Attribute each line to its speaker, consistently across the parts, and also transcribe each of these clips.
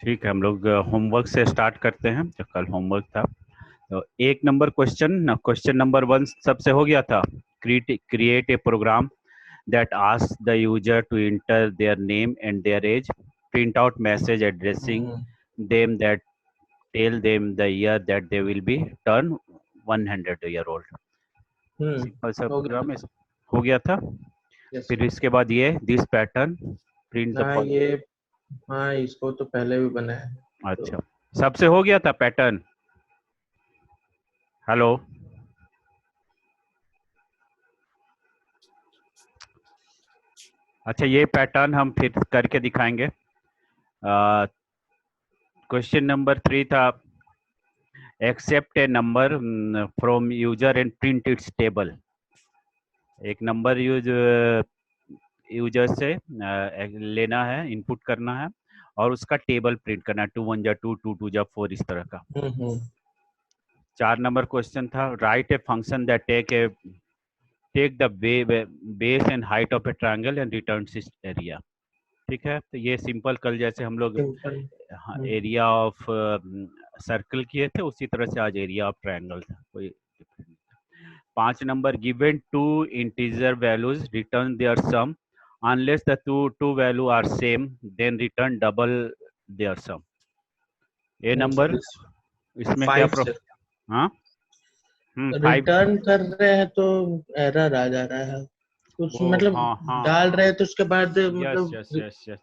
Speaker 1: ठीक है, हम लोग होमवर्क से स्टार्ट करते हैं। जो कल होमवर्क था, तो एक नंबर क्वेश्चन, क्वेश्चन नंबर 1 सबसे हो गया था। Create a program that asks the user to enter their name and their age, print out message addressing
Speaker 2: hmm
Speaker 1: them that tell them the year that they will be turned 100 year old।
Speaker 2: Hmm
Speaker 1: simple सा
Speaker 2: हो गया।
Speaker 1: Programme है, हो गया था।
Speaker 2: Yes.
Speaker 1: फिर इसके बाद ये दिस पैटर्न प्रिंट द
Speaker 2: हाँ ये, हाँ इसको तो पहले भी बनाया है तो।
Speaker 1: अच्छा, सबसे हो गया था पैटर्न। हेलो, अच्छा ये पैटर्न हम फिर करके दिखाएंगे। क्वेश्चन नंबर 3 था accept a number from user and print its table. एक नंबर यूजर से लेना है, इनपुट करना है और उसका टेबल प्रिंट करना है, 2 1 जा 2 2 2 जा 4 इस तरह का।
Speaker 2: हम्म
Speaker 1: 4 नंबर क्वेश्चन था write a function that take the base and height of a triangle and returns its area. ठीक है, तो ये सिंपल कल जैसे हम लोग
Speaker 2: सिंपल।
Speaker 1: एरिया ऑफ सर्कल किए थे, उसी तरह से आज एरिया ऑफ ट्रायंगल था, कोई different नहीं था। 5 number given two integer values return their sum unless the two value are same then return double their sum। A number, इसमें क्या
Speaker 2: 5 से
Speaker 1: हाँ 5
Speaker 2: रिटर्न कर रहे हैं तो एरर आ जा रहा है कुछ,
Speaker 1: ओ
Speaker 2: मतलब
Speaker 1: हाँ हाँ
Speaker 2: डाल
Speaker 1: हाँ,
Speaker 2: रहे हैं तो उसके बाद
Speaker 1: यस
Speaker 2: मतलब
Speaker 1: yes yes yes.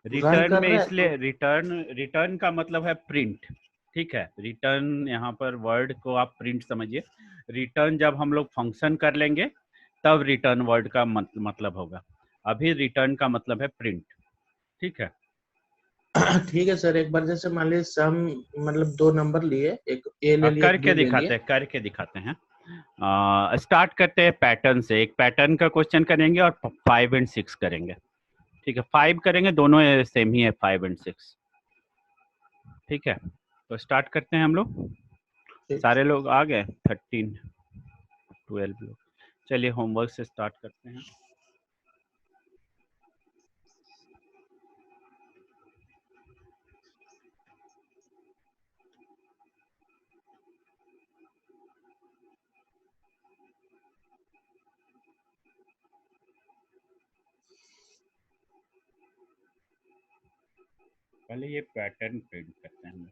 Speaker 2: Run
Speaker 1: return
Speaker 2: कर
Speaker 1: में
Speaker 2: रहे हैं तो।
Speaker 1: इसलिए रिटर्न, रिटर्न का मतलब है प्रिंट। ठीक है, रिटर्न यहाँ पर वर्ड को आप प्रिंट समझिए। रिटर्न जब हम लोग फंक्शन कर लेंगे तब रिटर्न वर्ड का मतलब होगा। अभी रिटर्न का मतलब है प्रिंट। ठीक है,
Speaker 2: ठीक है सर, एक बार जैसे मान लीजिए सम, मतलब दो नंबर लिए, एक ए ले लिए एक
Speaker 1: करके
Speaker 2: बी ले
Speaker 1: दिखाते
Speaker 2: लिए।
Speaker 1: हैं, करके दिखाते हैं। स्टार्ट करते हैं पैटर्न से। एक पैटर्न का क्वेश्चन करेंगे और 5 और 6 करेंगे। ठीक है, 5 करेंगे, दोनों सेम ही है 5 और 6। ठीक है, तो स्टार्ट करते हैं हम लोग।
Speaker 2: ठीक।
Speaker 1: सारे लोग आ गए, 13 12 लोग। चलिए होमवर्क से स्टार्ट करते हैं। पहले ये पैटर्न प्रिंट करते हैं हम लोग।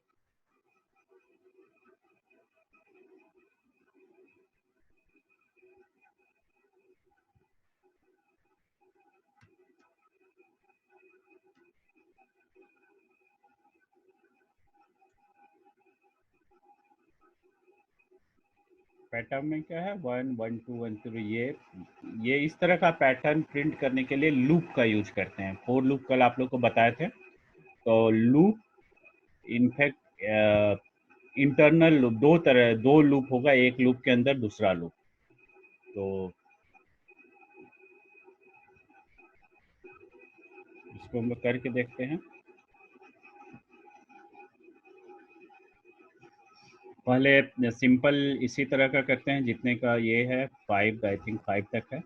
Speaker 1: पैटर्न में क्या है, 1 1 2 1 3, ये इस तरह का पैटर्न प्रिंट करने के लिए लूप का यूज करते हैं। फोर लूप कल आप लोग को बताए थे। तो लूप इनफैक्ट इंटरनल लूप, दो लूप होगा, एक लूप के अंदर दूसरा लूप। तो इसको हम लोग करके देखते हैं। पहले सिंपल इसी तरह का करते हैं जितने का ये है, 5 आई थिंक 5 तक है।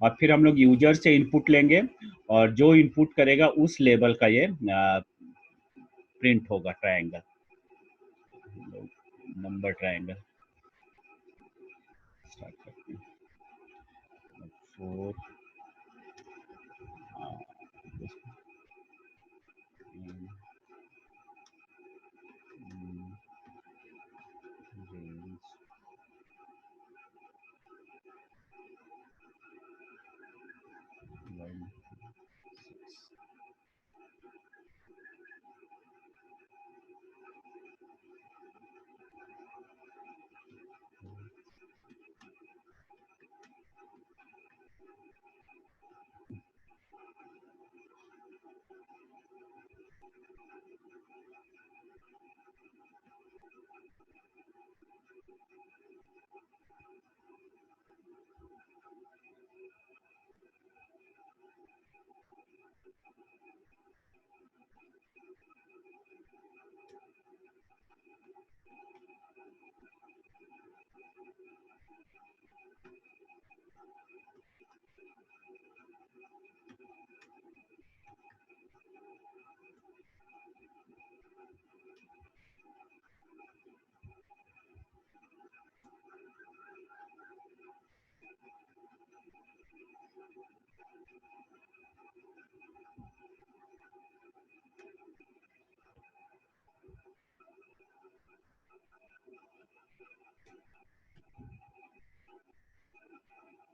Speaker 1: और फिर हम लोग यूजर से इनपुट लेंगे और जो इनपुट करेगा उस लेवल का ये प्रिंट होगा ट्रायंगल, नंबर ट्रायंगल। स्टार्ट करते हैं। 4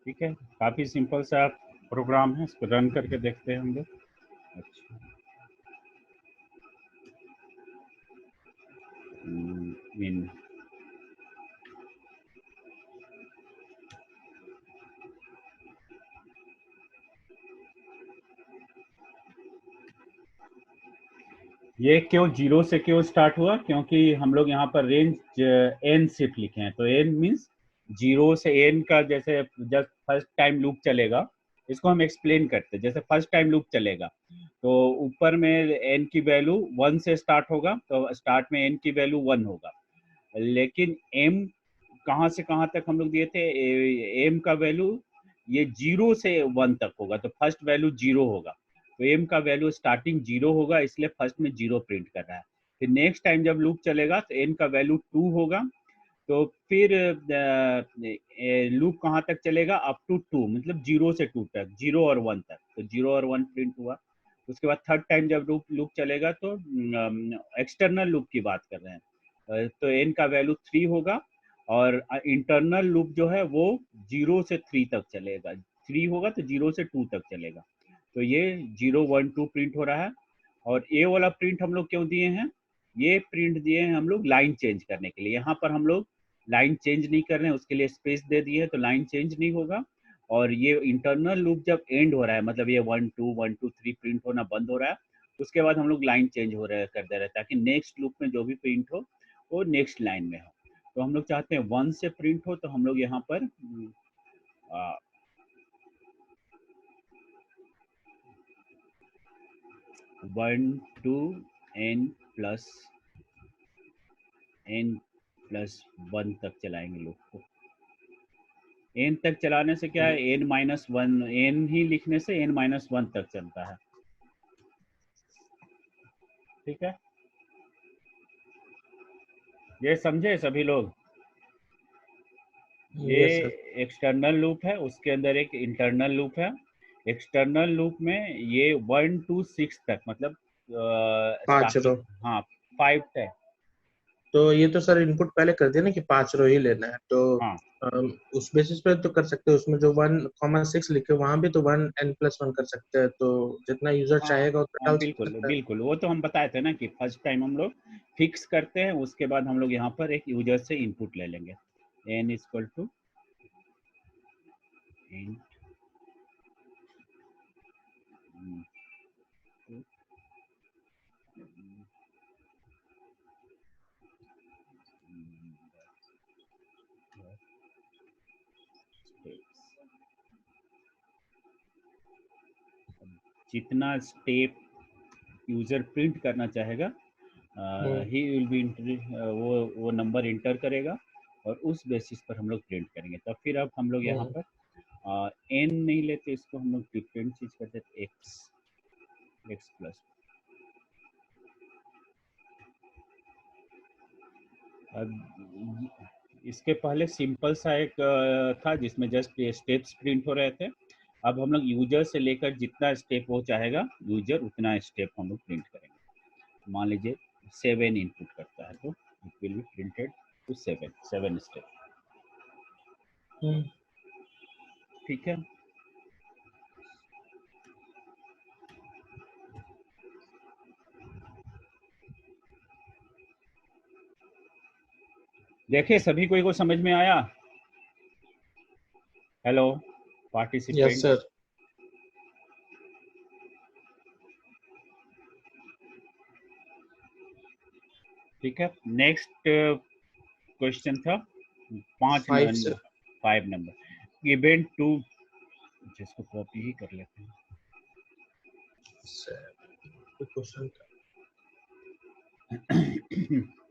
Speaker 1: ठीक है, काफी सिंपल सा प्रोग्राम है, इसको रन करके देखते हैं हम लोग। अच्छा, इन ये क्यों जीरो से क्यों स्टार्ट हुआ, क्योंकि हम लोग यहाँ पर रेंज एन सिर्फ लिखे हैं, तो एन मीन्स जीरो से एन का, जैसे जब फर्स्ट टाइम लूप चलेगा, इसको हम एक्सप्लेन करते हैं। जैसे फर्स्ट टाइम लूप चलेगा तो ऊपर में एन की वैल्यू 1 से स्टार्ट होगा, तो स्टार्ट में एन की वैल्यू 1 होगा। लेकिन एम कहाँ से कहाँ तक हम लोग दिए थे, एम का वैल्यू ये 0 से 1 तक होगा, तो फर्स्ट वैल्यू 0 होगा, तो एम का वैल्यू स्टार्टिंग 0 होगा, इसलिए फर्स्ट में 0 प्रिंट कर रहा है। फिर नेक्स्ट टाइम जब लूप चलेगा तो एन का वैल्यू 2 होगा, तो फिर लूप कहाँ तक चलेगा, अप टू 2, मतलब 0 से 2 तक, 0 और 1 तक, तो 0 और 1 प्रिंट हुआ। उसके बाद थर्ड टाइम जब लूप चलेगा तो एक्सटर्नल लूप की बात कर रहे हैं, तो एन का वैल्यू 3 होगा, और इंटरनल लूप जो है वो 0 से 3 तक चलेगा, 3 होगा तो 0 से 2 तक चलेगा, तो ये 0 1 2 प्रिंट हो रहा है। और ये वाला प्रिंट हम लोग क्यों दिए हैं, ये प्रिंट दिए हैं हम लोग लाइन चेंज करने के लिए। यहाँ पर हम लोग लाइन चेंज नहीं कर रहे हैं, उसके लिए स्पेस दे दिए हैं, तो लाइन चेंज नहीं होगा। और ये इंटरनल लूप जब एंड हो रहा है, मतलब ये 1 2 1 2 3 प्रिंट होना बंद हो रहा है, उसके बाद हम लोग लाइन चेंज हो रहा है कर दे रहे हैं, ताकि नेक्स्ट लूप में जो भी प्रिंट हो वो नेक्स्ट लाइन में हो। तो हम लोग चाहते हैं 1 से प्रिंट हो, तो हम लोग यहाँ पर 1 to n प्लस 1 तक चलाएंगे लूप को। n तक चलाने से क्या है, n-1, n ही लिखने से n-1 तक चलता है। ठीक है, ये समझे सभी लोग। ये
Speaker 2: यस सर।
Speaker 1: एक्सटर्नल लूप है, उसके अंदर एक इंटरनल लूप है। एक्सटर्नल लूप में ये 1 to 6 तक, मतलब
Speaker 2: 5
Speaker 1: स्टार्टिंग,
Speaker 2: रो।
Speaker 1: हाँ 5 तक।
Speaker 2: तो ये तो सर इनपुट पहले कर दिया ना कि 5 रो ही लेना है, तो
Speaker 1: हाँ
Speaker 2: उस बेसिस पे तो कर सकते हैं। उसमें जो 1,6 लिखे वहां भी तो 1n+1 कर सकते हैं, तो जितना यूजर
Speaker 1: हाँ
Speaker 2: चाहेगा उतना
Speaker 1: हाँ,
Speaker 2: डाल
Speaker 1: बिल्कुल
Speaker 2: सकता है।
Speaker 1: बिल्कुल, वो तो हम बताए थे ना कि फर्स्ट टाइम हम लोग फिक्स करते हैं, उसके बाद हम लोग यहाँ पर एक यूजर से इनपुट ले लेंगे। n इक्वल टू जितना स्टेप यूजर प्रिंट करना चाहेगा, ही विल बी वो नंबर इंटर करेगा, और उस बेसिस पर हम लोग प्रिंट करेंगे। तब फिर अब हम लोग यहाँ पर एन नहीं लेते, इसको हम लोग डिफरेंट चीज करते हैं, एक्स प्लस। अब इसके पहले सिंपल सा एक था जिसमें जस्ट स्टेप्स प्रिंट हो रहे थे। अब हम लोग यूजर से लेकर जितना स्टेप वो चाहेगा यूजर, उतना स्टेप हम लोग प्रिंट करेंगे। मान लीजिए 7 इनपुट करता है, तो it will be printed to 7 step. ठीक है, देखिए सभी को समझ में आया। Hello
Speaker 2: yes
Speaker 1: participants.
Speaker 2: सर।
Speaker 1: ठीक है, नेक्स्ट क्वेश्चन था 5
Speaker 2: 5
Speaker 1: नंबर,
Speaker 2: सर।
Speaker 1: 5 नंबर, इवेंट 2, जिसको कॉपी ही कर लेते हैं।
Speaker 2: क्वेश्चन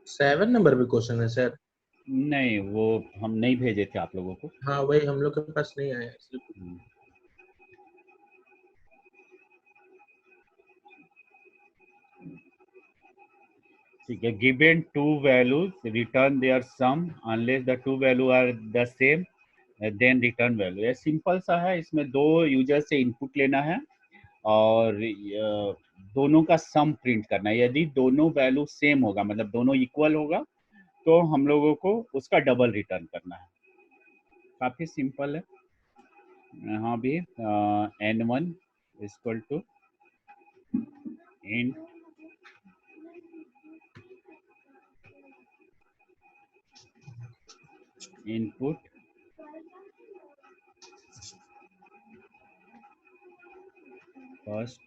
Speaker 2: 7 नंबर भी क्वेश्चन है सर?
Speaker 1: नहीं, वो हम नहीं भेजे थे आप लोगों को।
Speaker 2: हाँ वही हम लोग के पास नहीं आया इसलिए।
Speaker 1: ठीक है, given two values return their sum unless the two value are the same, then return value. ये सिंपल सा है, इसमें दो यूजर से इनपुट लेना है और दोनों का सम प्रिंट करना है। यदि दोनों वैल्यू सेम होगा, मतलब दोनों इक्वल होगा, तो हम लोगों को उसका डबल रिटर्न करना है। काफी सिंपल है। यहाँ भी n1 equal to int input first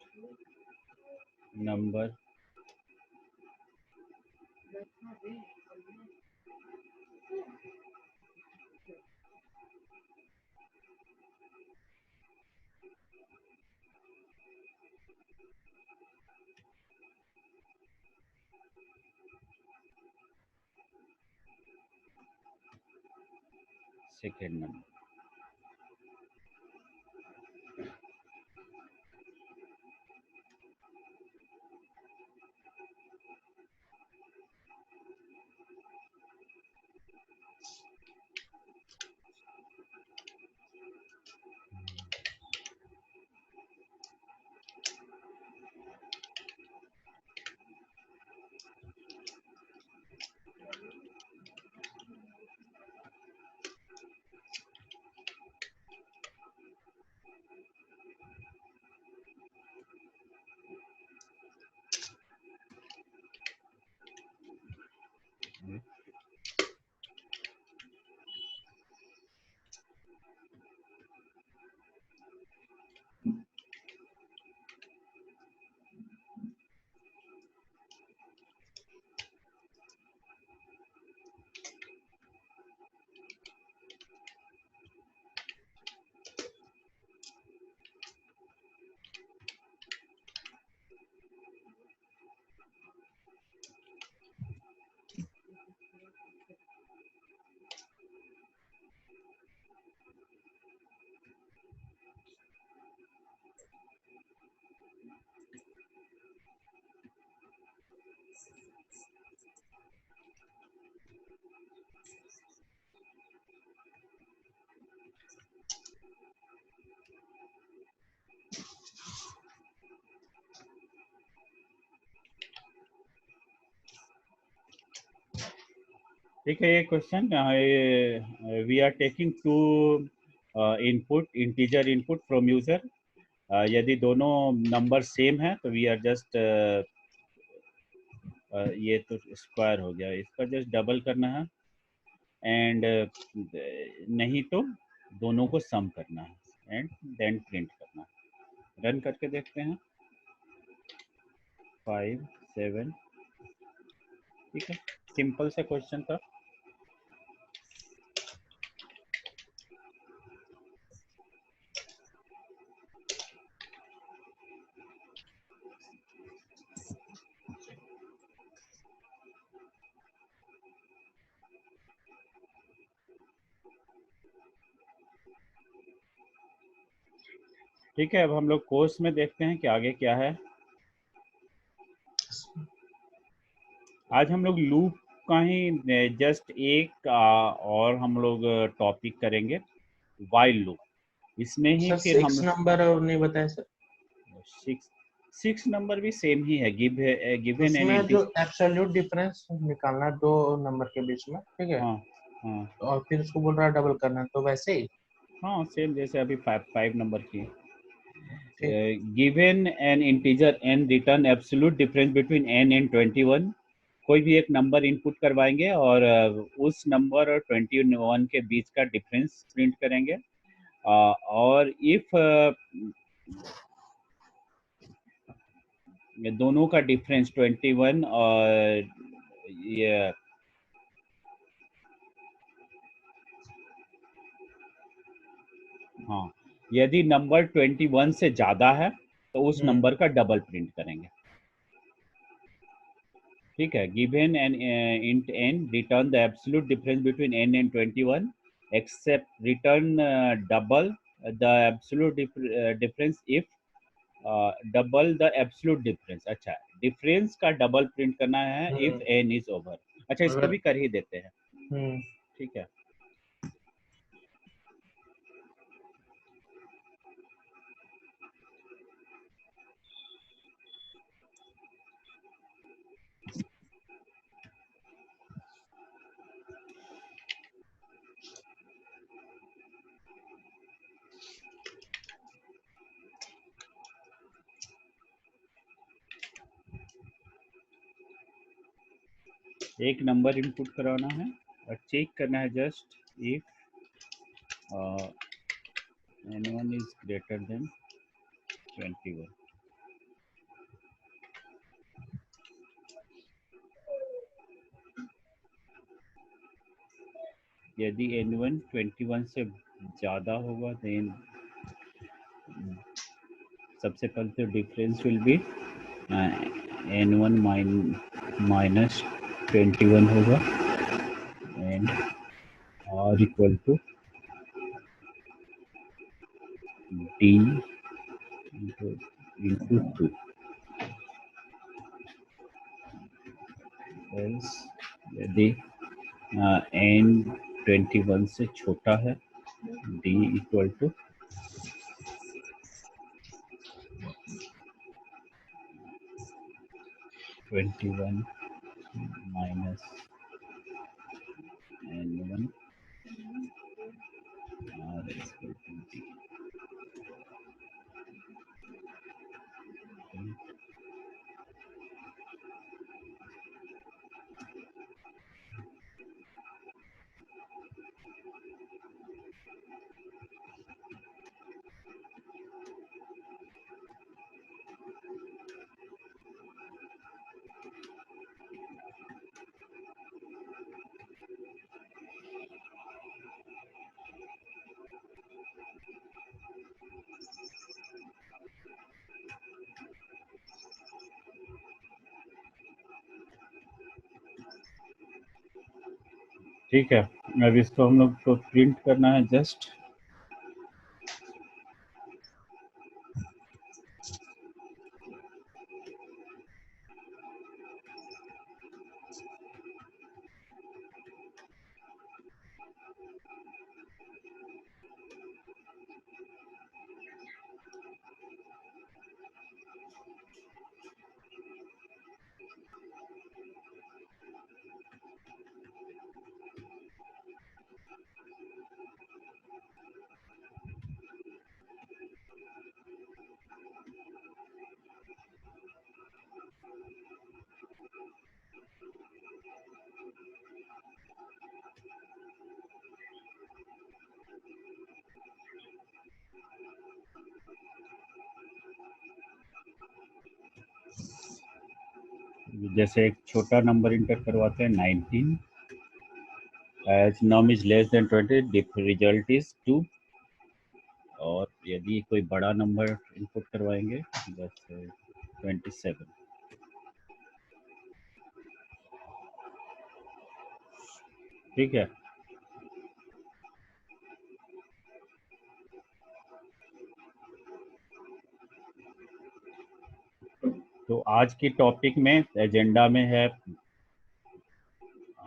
Speaker 1: number second number. ठीक है, ये question we are taking to input integer input from user. यदि दोनों नंबर सेम है तो वी आर जस्ट ये तो स्क्वायर हो गया, इसका जस्ट डबल करना है एंड नहीं तो दोनों को सम करना है एंड देन प्रिंट करना है। रन करके देखते हैं। 5 7। ठीक है, सिंपल सा क्वेश्चन था। ठीक है, अब हम लोग कोर्स में देखते हैं कि आगे क्या है। आज हम लोग लूप का ही जस्ट एक और हम लोग टॉपिक करेंगे, वाइल लूप। इसमें ही
Speaker 2: सर
Speaker 1: फिर
Speaker 2: 6
Speaker 1: हम
Speaker 2: नंबर और नहीं बताया सर।
Speaker 1: 6 नंबर भी सेम ही है, गिवन एन
Speaker 2: उसमें जो
Speaker 1: इंटीज।
Speaker 2: एब्सोल्यूट डिफरेंस निकालना है दो नंबर के बीच में, ठीक है,
Speaker 1: हाँ हाँ
Speaker 2: और फिर उसको बोल रहा है डबल करना है, तो वैसे ही
Speaker 1: हाँ, सेम जैसे अभी 5 नंबर की।
Speaker 2: ठीक।
Speaker 1: Given an integer n, return absolute difference between n and 21। कोई भी एक नंबर इनपुट करवाएंगे और उस नंबर और 21 के बीच का डिफरेंस प्रिंट करेंगे। और इफ दोनों का डिफरेंस 21 और ये हाँ, यदि नंबर 21 से ज्यादा है तो उस नंबर का डबल प्रिंट करेंगे। ठीक है, given n int n, return the absolute difference between n and 21 accept return double the absolute difference if double the absolute difference. अच्छा, डिफरेंस का डबल प्रिंट करना है इफ n इज ओवर। अच्छा, इसको
Speaker 2: अगर
Speaker 1: भी कर ही देते हैं।
Speaker 2: हम्म
Speaker 1: ठीक है, एक नंबर इनपुट कराना है और चेक करना है just if n1 is greater than 21. यदि n1 21 से ज़्यादा होगा देन सबसे पहले तो difference will be n1 minus 21 होगा and r equal to d into 2 else यदि n 21 से छोटा है d equal to 21 minus n1 r is equal to d. ठीक है, अब इसको हम लोग को प्रिंट करना है जस्ट जैसे एक छोटा नंबर इंटर करवाते हैं 19 as num is less than 20 result is 2 और यदि कोई बड़ा नंबर इनपुट करवाएंगे जैसे 27 ठीक है। तो आज की टॉपिक में एजेंडा में है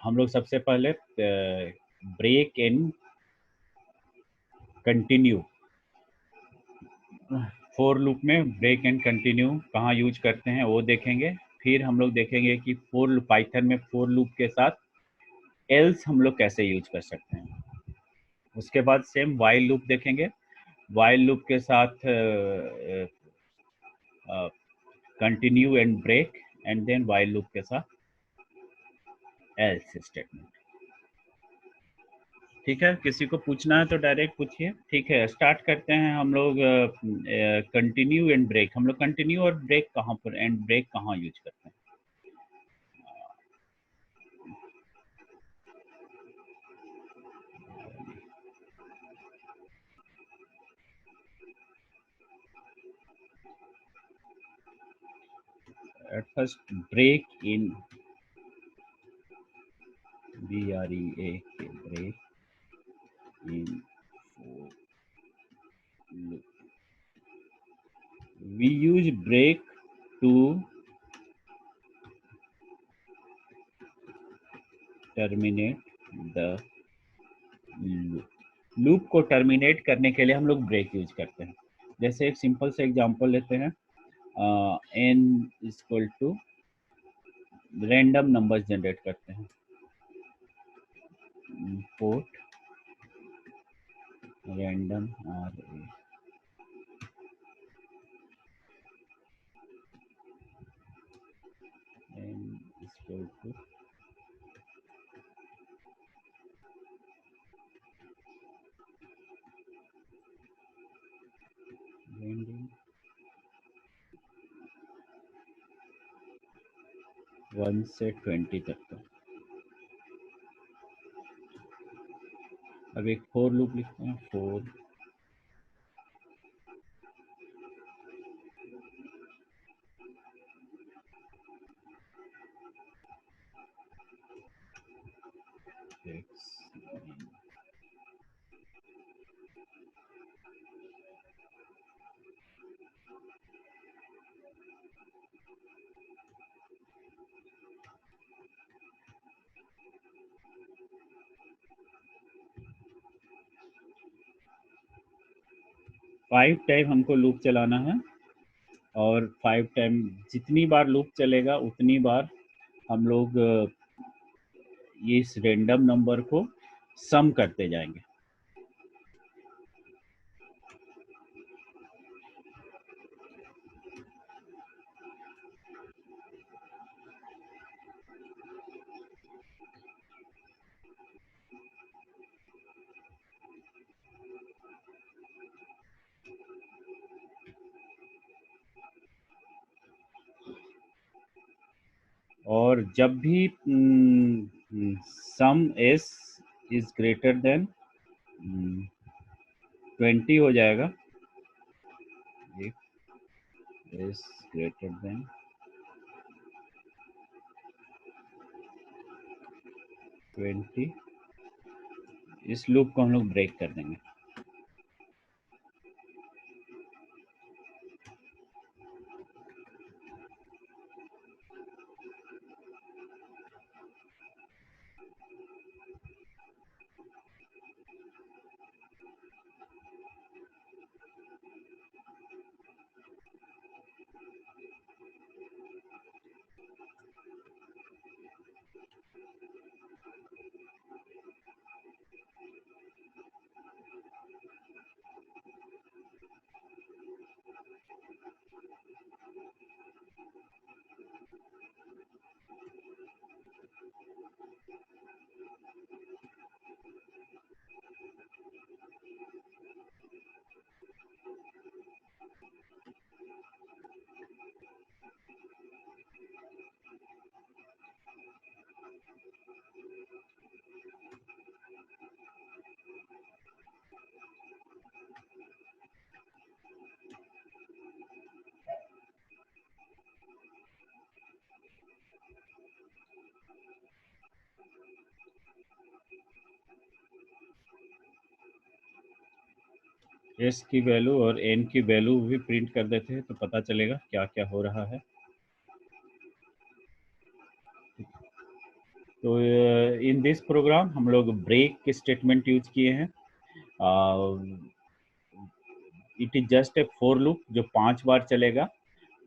Speaker 1: हम लोग सबसे पहले break and continue for loop में ब्रेक एंड कंटिन्यू कहाँ यूज करते हैं वो देखेंगे। फिर हम लोग देखेंगे कि पाइथन में फोर लूप के साथ एल्स हम लोग कैसे यूज कर सकते हैं। उसके बाद सेम वाइल लूप देखेंगे, वाइल लूप के साथ continue and break and then while loop के साथ एल्स स्टेटमेंट। ठीक है, किसी को पूछना है तो डायरेक्ट पूछिए। ठीक है, स्टार्ट करते हैं हम लोग। कंटिन्यू एंड ब्रेक, हम लोग कंटिन्यू और ब्रेक कहाँ पर एंड ब्रेक कहाँ यूज करते हैं। At first, break in BREAK break in for loop. We use break to terminate the loop. Loop को टर्मिनेट करने के लिए हम लोग ब्रेक यूज करते हैं। जैसे एक सिंपल से एग्जांपल लेते हैं, n equal to random numbers generate करते हैं, import random array n equal to 1 से 20 तक का। अब एक फोर लूप लिखते हैं, 4 6 5 टाइम हमको लूप चलाना है, और 5 टाइम जितनी बार लूप चलेगा उतनी बार हम लोग इस रेंडम नंबर को सम करते जाएंगे। और जब भी सम एस इज ग्रेटर देन 20 हो जाएगा, इज ग्रेटर देन 20, इस लूप को हम लोग ब्रेक कर देंगे। एस की वैल्यू और एन की वैल्यू भी प्रिंट कर देते हैं तो पता चलेगा क्या क्या हो रहा है। तो इन दिस प्रोग्राम हम लोग ब्रेक स्टेटमेंट यूज किए हैं। It is just a for loop जो 5 बार चलेगा,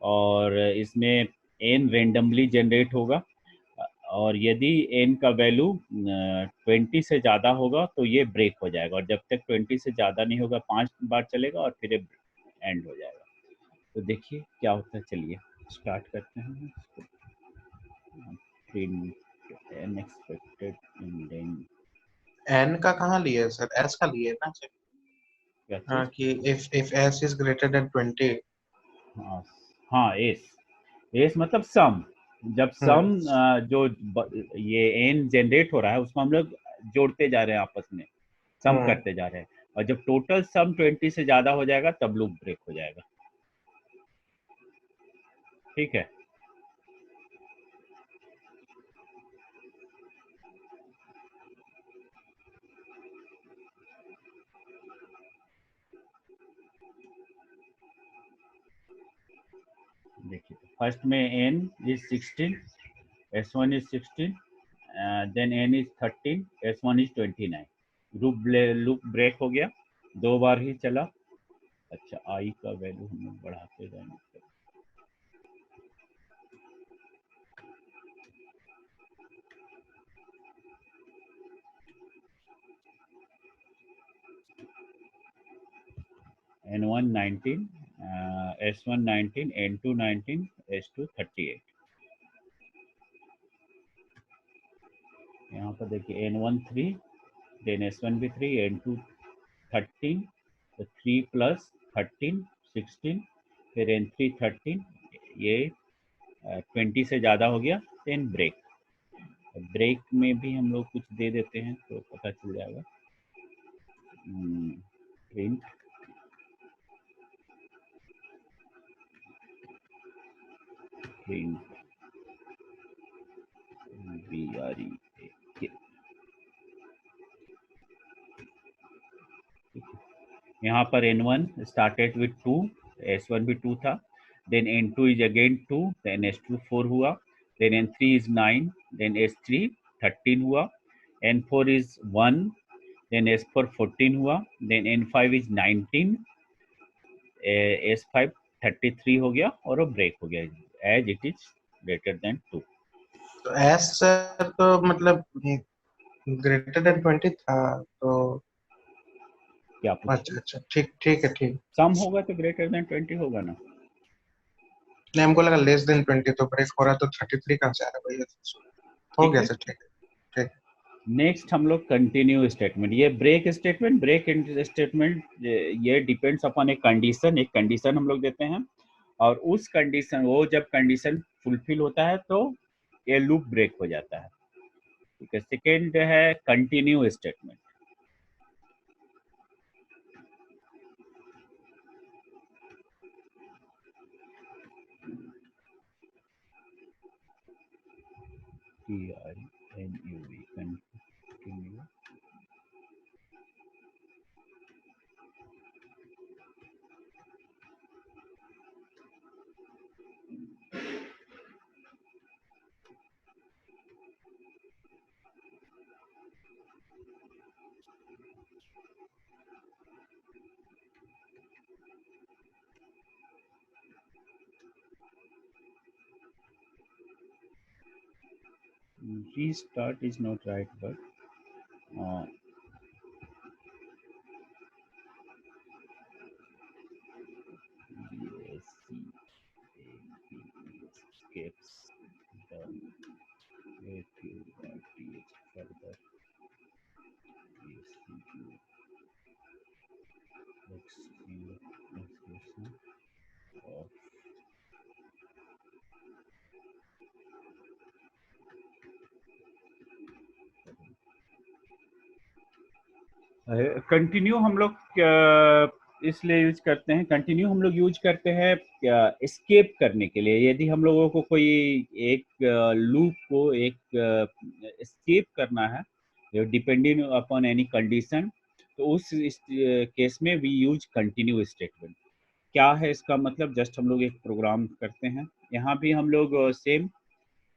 Speaker 1: और इसमें एन रेंडमली जनरेट होगा, और यदि एन का वैल्यू 20 से ज़्यादा होगा तो ये ब्रेक हो जाएगा, और जब तक 20 से ज़्यादा नहीं होगा 5 बार चलेगा और फिर एंड हो जाएगा। तो देखिए क्या होता है, चलिए स्टार्ट करते हैं। एन एक्सपेक्टेड इंडेंट,
Speaker 2: एन का कहाँ लिए सर, एस का लिए ना सर।
Speaker 1: क्या
Speaker 2: हाँ
Speaker 1: चीज?
Speaker 2: कि if S is greater then 20।
Speaker 1: हाँ, हाँ एस, एस मतलब सम। जब सम जो ये एन जनरेट हो रहा है उसको हम लोग जोड़ते जा रहे हैं, आपस में सम करते जा रहे हैं, और जब टोटल सम 20 से ज्यादा हो जाएगा तब लूप ब्रेक हो जाएगा। ठीक है, देखिए फर्स्ट में N is 16, S1 is 16, then n is 13, S1 is 29। Loop break हो गया, 2 बार ही चला। अच्छा, आई का वैल्यू हम लोग बढ़ाते जाएंगे। N1 19, S1 19, N2 19, S2 38। यहाँ पर देखिए N1 3, then S1 भी 3, N2 13, तो 3 + 13 16, फिर N3 13, ये 20 से ज़्यादा हो गया, देन ब्रेक। ब्रेक में भी हम लोग कुछ दे देते हैं तो पता चल जाएगा। प्रिंट प्रिंट BRE, यहाँ पर N1 started with 2, S1 भी 2 था, then N2 is again 2, then S2 4 हुआ, then N3 is 9, then S3 13 हुआ, N4 is 1, then S4 14 हुआ, then N5 is 19, S5 33 हो गया और वो ब्रेक हो गया, as it is greater than 2।
Speaker 2: तो एस सर तो मतलब ग्रेटर देन 20 था, तो
Speaker 1: क्या पूछे?
Speaker 2: अच्छा अच्छा, ठीक ठीक है, ठीक।
Speaker 1: सम होगा तो ग्रेटर देन 20 होगा ना।
Speaker 2: नहीं, हमको लगा लेस देन 20, तो ब्रेक हो रहा तो 33 कहाँ से आ रहा है भैया? हो
Speaker 1: ठीक
Speaker 2: गया
Speaker 1: है,
Speaker 2: सर, ठीक है, ठीक।
Speaker 1: नेक्स्ट हम लोग कंटिन्यू स्टेटमेंट, ये ब्रेक स्टेटमेंट, ब्रेक स्टेटमेंट, ये डिपेंड्स अपॉन एक कंडीशन हम लोग देते हैं, और उस कंडीशन, वो जब कंडीशन फुलफिल होता है तो ये लूप ब्रेक हो जाता है। ठीक है, सेकेंड है continue statement. TINUV, continue. Restart is not right, but escapes the AQ.th further execution of continue हम लोग इसलिए यूज करते हैं, कंटिन्यू हम लोग यूज करते हैं एस्केप करने के लिए। यदि हम लोगों को कोई एक लूप को एक एस्केप करना है डिपेंडिंग अपॉन एनी कंडीशन, तो उस केस में वी यूज कंटिन्यू स्टेटमेंट। क्या है इसका मतलब? जस्ट हम लोग एक प्रोग्राम करते हैं, यहाँ भी हम लोग सेम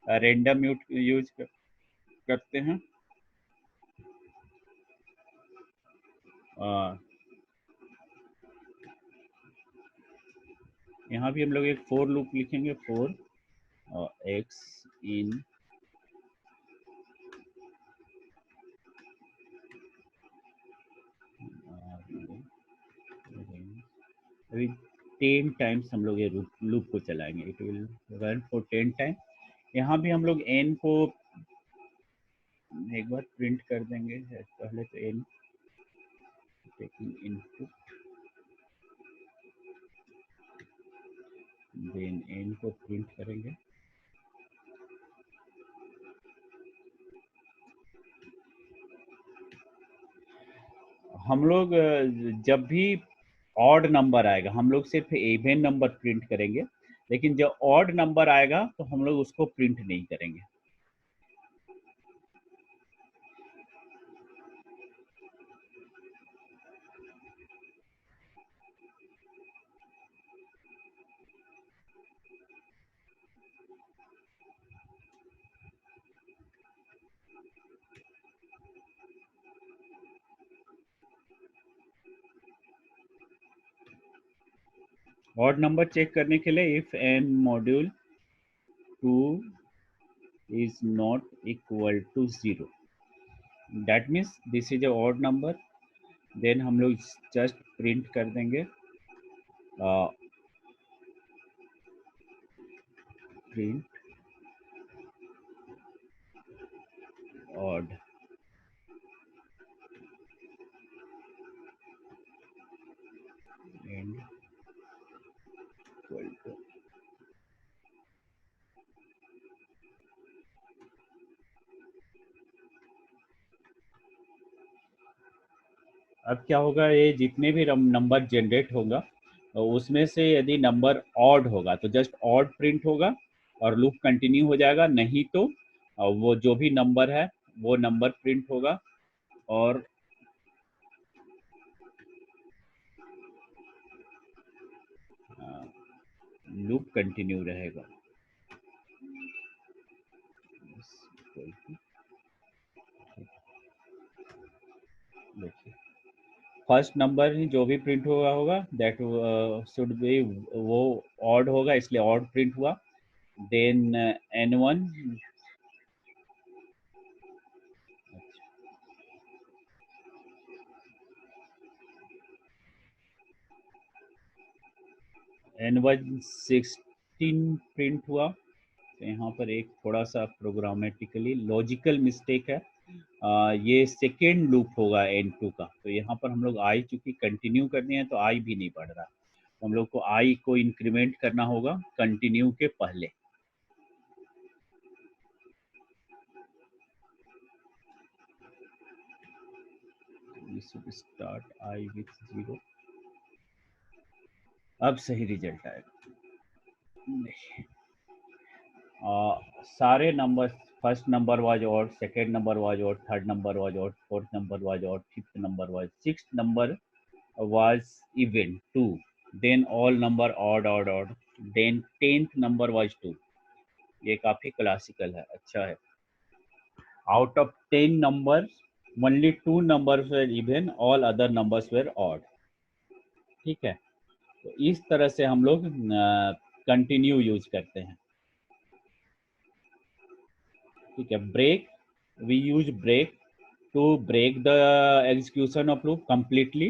Speaker 1: रेंडम यूज करते हैं। यहाँ भी हम लोग एक फोर लूप लिखेंगे, फोर x इन अभी 10 टाइम्स हम लोग ये लूप को चलाएंगे, it will run for 10 time. यहाँ भी हम लोग n को एक बार प्रिंट कर देंगे, पहले तो n taking input, then n को प्रिंट करेंगे। हम लोग जब भी ऑड नंबर आएगा हम लोग सिर्फ इवन नंबर प्रिंट करेंगे, लेकिन जब ऑड नंबर आएगा तो हम लोग उसको प्रिंट नहीं करेंगे। ऑड नंबर चेक करने के लिए if n module 2 is not equal to 0, that means this is a odd number, then हम लोग just print कर देंगे print odd, and अब क्या होगा, ये जितने भी नंबर जनरेट होगा उसमें से यदि नंबर ऑड होगा तो जस्ट ऑड प्रिंट होगा और लूप कंटिन्यू हो जाएगा, नहीं तो वो जो भी नंबर है वो नंबर प्रिंट होगा और लूप कंटिन्यू रहेगा। देखिए फर्स्ट नंबर जो भी प्रिंट हुआ होगा दैट शुड बी वो ऑड होगा, इसलिए ऑड प्रिंट हुआ। देन n1 n1 16 प्रिंट हुआ। तो यहाँ पर एक थोड़ा सा प्रोग्रामेटिकली लॉजिकल मिस्टेक है। ये सेकेंड लूप होगा n2 का, तो यहाँ पर हम लोग आई चूंकि कंटिन्यू करनी है तो आई भी नहीं पढ़ रहा, तो हम लोग को आई को इंक्रीमेंट करना होगा कंटिन्यू के पहले। Start I with 0। अब सही रिजल्ट आएगा। सारे number, first number was odd, second number was odd, third number was odd, fourth number was odd, fifth number was, sixth number was even 2, then all number odd, then 10th number was 2। ये काफी classical है, अच्छा है। out of 10 numbers only 2 numbers were even, all other numbers were odd। ठीक है, तो इस तरह से हम लोग कंटिन्यू यूज करते हैं। ठीक है, break, we use break to break the execution of loop completely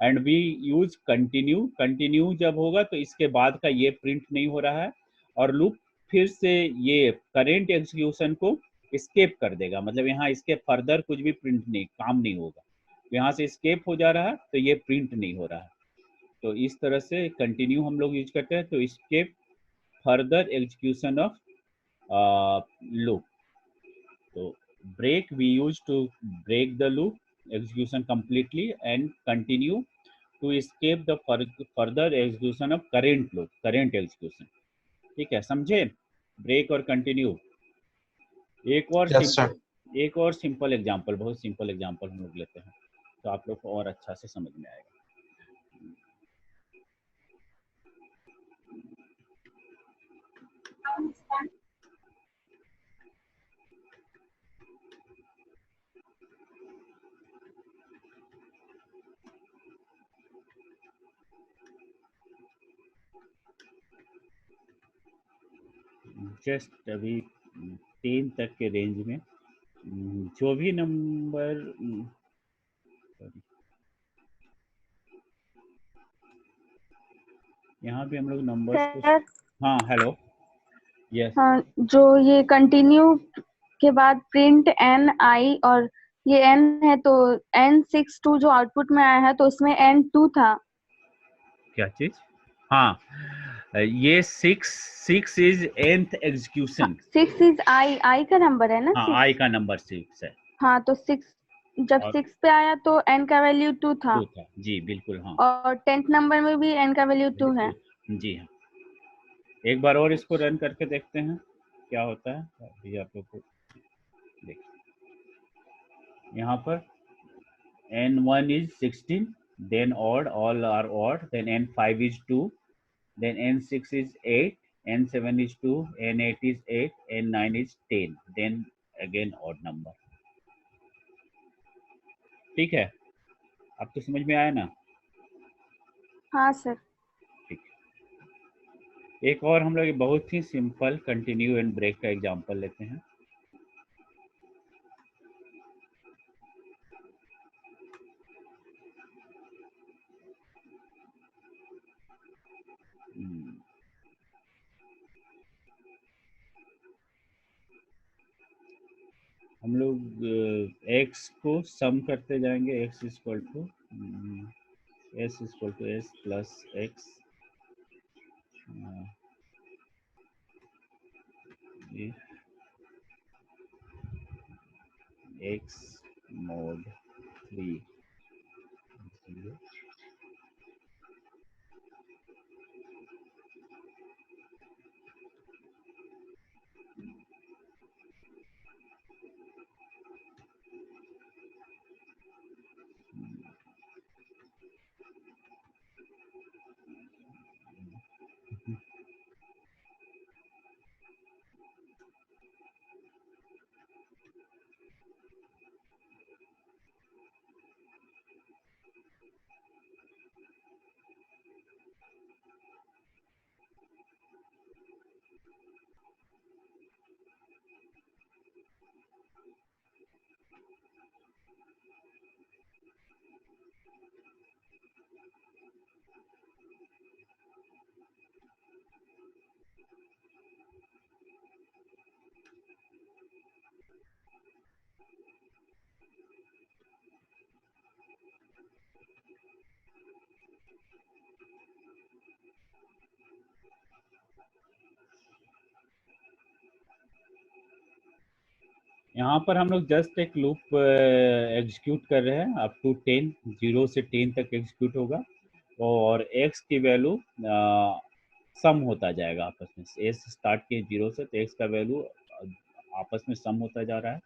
Speaker 1: and we use continue जब होगा तो इसके बाद का ये प्रिंट नहीं हो रहा है और लूप फिर से ये करेंट एग्जीक्यूशन को स्केप कर देगा, मतलब यहाँ इसके फर्दर कुछ भी प्रिंट नहीं, काम नहीं होगा, यहाँ से स्केप हो जा रहा है तो ये प्रिंट नहीं हो रहा है। तो इस तरह से कंटिन्यू हम लोग यूज करते हैं, तो escape further execution of loop. तो break we use to break the loop execution completely and continue to escape the further execution of current loop, current execution। ठीक है, समझे ब्रेक और कंटिन्यू। एक और
Speaker 2: यस सर।
Speaker 1: सिंपल एग्जांपल, बहुत simple example हम लोग लेते हैं तो आप लोग को और अच्छा से समझ में आएगा। जस्ट अभी 10 तक के रेंज में जो भी नंबर, यहाँ भी हम लोग नंबर्स को,
Speaker 3: सर
Speaker 1: हाँ हेलो, यस,
Speaker 3: हाँ, जो ये कंटिन्यू के बाद प्रिंट एन आई और ये एन है तो n62 जो आउटपुट में आया है तो उसमें n2 था।
Speaker 1: क्या चीज? हाँ, ये 6 is nth execution.
Speaker 3: 6 is I का नंबर है ना,
Speaker 1: हाँ,
Speaker 3: 6।
Speaker 1: आई का नंबर 6 है
Speaker 3: हाँ तो 6 जब
Speaker 1: और
Speaker 3: 6 पे आया तो n का वैल्यू 2 था
Speaker 1: 2 था, जी बिल्कुल, हाँ
Speaker 3: और 10th नंबर में भी n का वैल्यू 2 है।
Speaker 1: जी हाँ। एक बार और इसको रन करके देखते हैं क्या होता है, अभी आप लोग को देखिए यहाँ पर n1 is 16, then odd, all are odd, then n5 is 2, then n6 is 8, n7 is 2, n8 is 8, n9 is 10, then again odd number। ठीक है, अब तो समझ में आया ना?
Speaker 3: हाँ सर।
Speaker 1: ठीक, एक और हम लोग बहुत ही सिंपल कंटिन्यू एंड ब्रेक का एग्जांपल लेते हैं। हम लोग x को सम करते जाएंगे, x equal to s equal to s plus x, x mod 3 0. यहाँ पर हम लोग जस्ट एक लूप एग्जीक्यूट कर रहे हैं अप टू 10, 0 से 10 तक एग्जीक्यूट होगा और x की वैल्यू सम होता जाएगा आपस में। s स्टार्ट किए 0 से, तो x का वैल्यू आपस में सम होता जा रहा है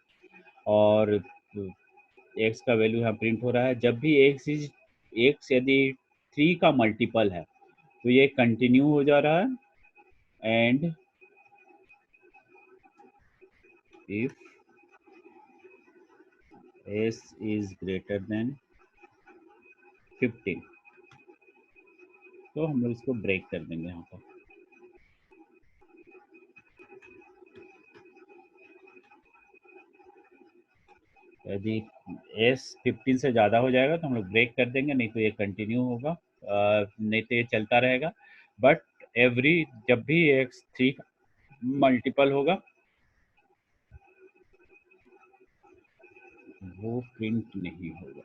Speaker 1: और x का वैल्यू यहाँ प्रिंट हो रहा है। जब भी x यदि 3 का मल्टीपल है तो ये कंटिन्यू हो जा रहा है and if s is greater than 15 तो हम लोग इसको ब्रेक कर देंगे यहाँ पर। यदि s 15 से ज़्यादा हो जाएगा तो हम लोग ब्रेक कर देंगे, नहीं तो ये कंटिन्यू होगा, नहीं तो ये चलता रहेगा। बट जब भी x 3 मल्टीपल होगा वो प्रिंट नहीं होगा।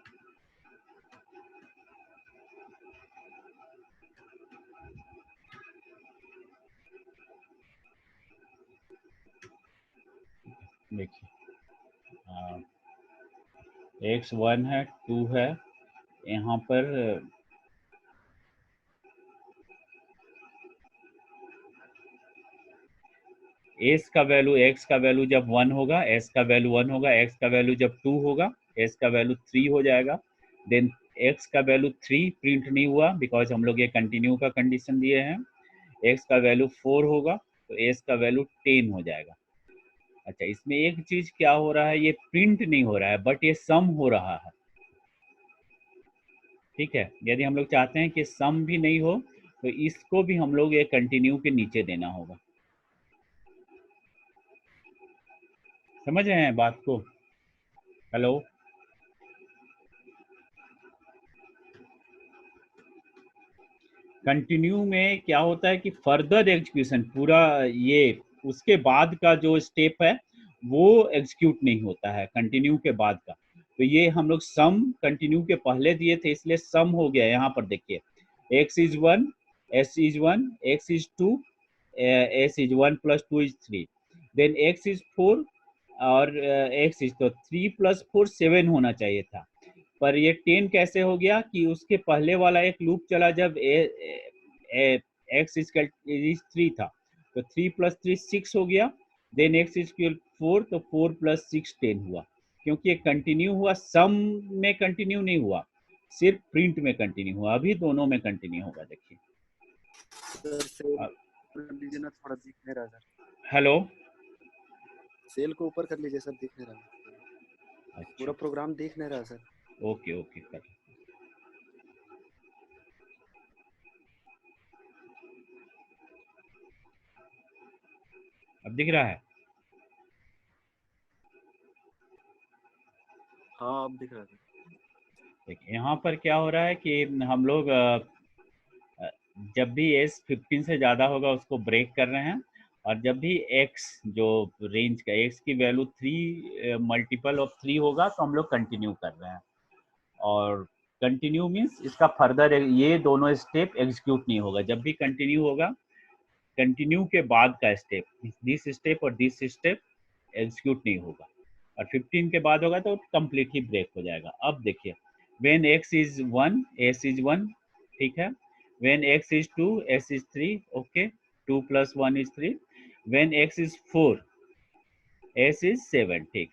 Speaker 1: देखिए x 1 है, 2 है, यहाँ पर s का वैल्यू x का वैल्यू जब 1 होगा, s का वैल्यू 1 होगा, x का वैल्यू जब 2 होगा, s का वैल्यू 3 हो जाएगा। देन x का वैल्यू 3 प्रिंट नहीं हुआ बिकॉज हम लोग ये कंटिन्यू का कंडीशन दिए हैं। x का वैल्यू 4 होगा तो s का वैल्यू 10 हो जाएगा। अच्छा, इसमें एक चीज क्या हो रहा है, ये प्रिंट नहीं हो रहा है बट ये सम हो रहा है। ठीक है, यदि हम लोग चाहते हैं कि सम भी नहीं हो तो इसको भी हम लोग ये कंटिन्यू के नीचे देना होगा। समझ रहे हैं बात को? हेलो, कंटिन्यू में क्या होता है कि फर्दर एग्जीक्यूशन पूरा ये उसके बाद का जो स्टेप है वो एग्जीक्यूट नहीं होता है कंटिन्यू के बाद का। तो ये हम लोग सम कंटिन्यू के पहले दिए थे इसलिए सम हो गया। यहाँ पर देखिए x is 1, s is 1, x is 2, s is 1 plus 2 is 3, then x is 4 और x is तो 3 plus 4 7 होना चाहिए था, पर ये 10 कैसे हो गया कि उसके पहले वाला एक लूप चला जब x इज 3 था तो 3 plus 3 6 हो गया, देन x इज 4 तो 4 plus 6 10 हुआ। क्योंकि ये कंटिन्यू हुआ, सम में कंटिन्यू नहीं हुआ, सिर्फ प्रिंट में कंटिन्यू हुआ। अभी दोनों में कंटिन्यू होगा। देखिए
Speaker 4: लीजिए ना, थोड़ा दिख नहीं रहा सर।
Speaker 1: हेलो,
Speaker 4: सेल को ऊपर कर लीजिए सर, दिख नहीं रहा।
Speaker 1: अच्छा,
Speaker 4: पूरा प्रोग्राम दिख नहीं रहा सर।
Speaker 1: ओके ओके कर। अब दिख रहा है?
Speaker 4: हाँ अब दिख रहा है।
Speaker 1: देखिए यहाँ पर क्या हो रहा है कि हम लोग जब भी s 15 से ज़्यादा होगा उसको ब्रेक कर रहे हैं, और जब भी x जो रेंज का x की वैल्यू 3 मल्टीपल ऑफ 3 होगा तो हम लोग कंटिन्यू कर रहे हैं। और कंटिन्यू मीन्स इसका फर्दर ये दोनों स्टेप एग्जीक्यूट नहीं होगा। जब भी कंटिन्यू होगा, कंटिन्यू के बाद का स्टेप, दिस स्टेप और दिस स्टेप एग्जीक्यूट नहीं होगा। और 15 के बाद होगा तो कंप्लीटली ब्रेक हो जाएगा। अब देखिए when x is 1 s is 1, ठीक है। When x is 2 s is 3, okay, 2 + 1 is 3। When x is 4 s is 7, ठीक,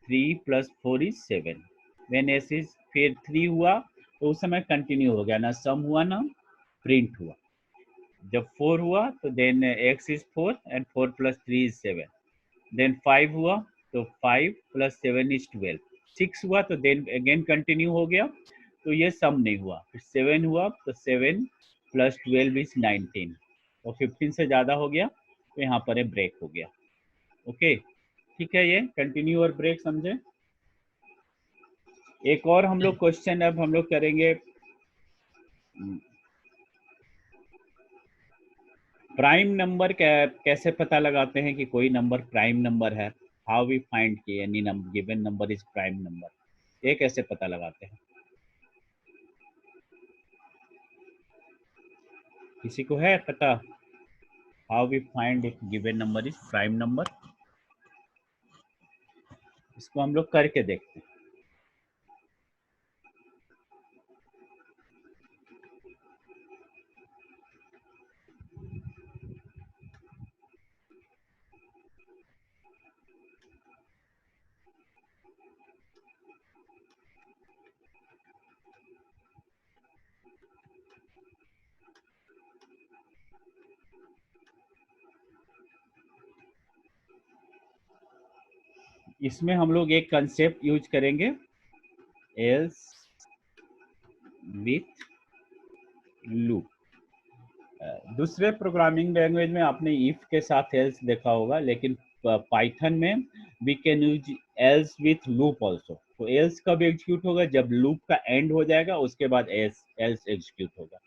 Speaker 1: 3 + 4 इज 7। व्हेन s इज फिर 3 हुआ तो उस समय कंटिन्यू हो गया, ना सम हुआ ना प्रिंट हुआ। जब 4 हुआ तो then x is 4 and 4 + 3 is 7। Then 5 हुआ तो 5 + 7 इज 12। 6 हुआ तो देन अगेन कंटिन्यू हो गया, तो ये सम नहीं हुआ। फिर 7 हुआ तो 7 + 12 इज 19, और 15 से ज़्यादा हो गया तो यहाँ पर ब्रेक हो गया। ओके, ठीक है, ये कंटिन्यू और ब्रेक समझे। एक और हम लोग क्वेश्चन अब हम लोग करेंगे, प्राइम नंबर कैसे पता लगाते हैं कि कोई नंबर प्राइम नंबर है। हाउ वी फाइंड कि any number given number is prime number, ये कैसे पता लगाते हैं, किसी को है पता? How we find if given number is prime number, इसको हम लोग करके देखते हैं। इसमें हम लोग एक कंसेप्ट यूज करेंगे, एल्स विथ लूप। दूसरे प्रोग्रामिंग लैंग्वेज में आपने इफ के साथ एल्स देखा होगा, लेकिन पाइथन में we can use else with loop also. तो एल्स कब एग्जीक्यूट होगा? जब लूप का एंड हो जाएगा, उसके बाद एल्स एग्जीक्यूट होगा।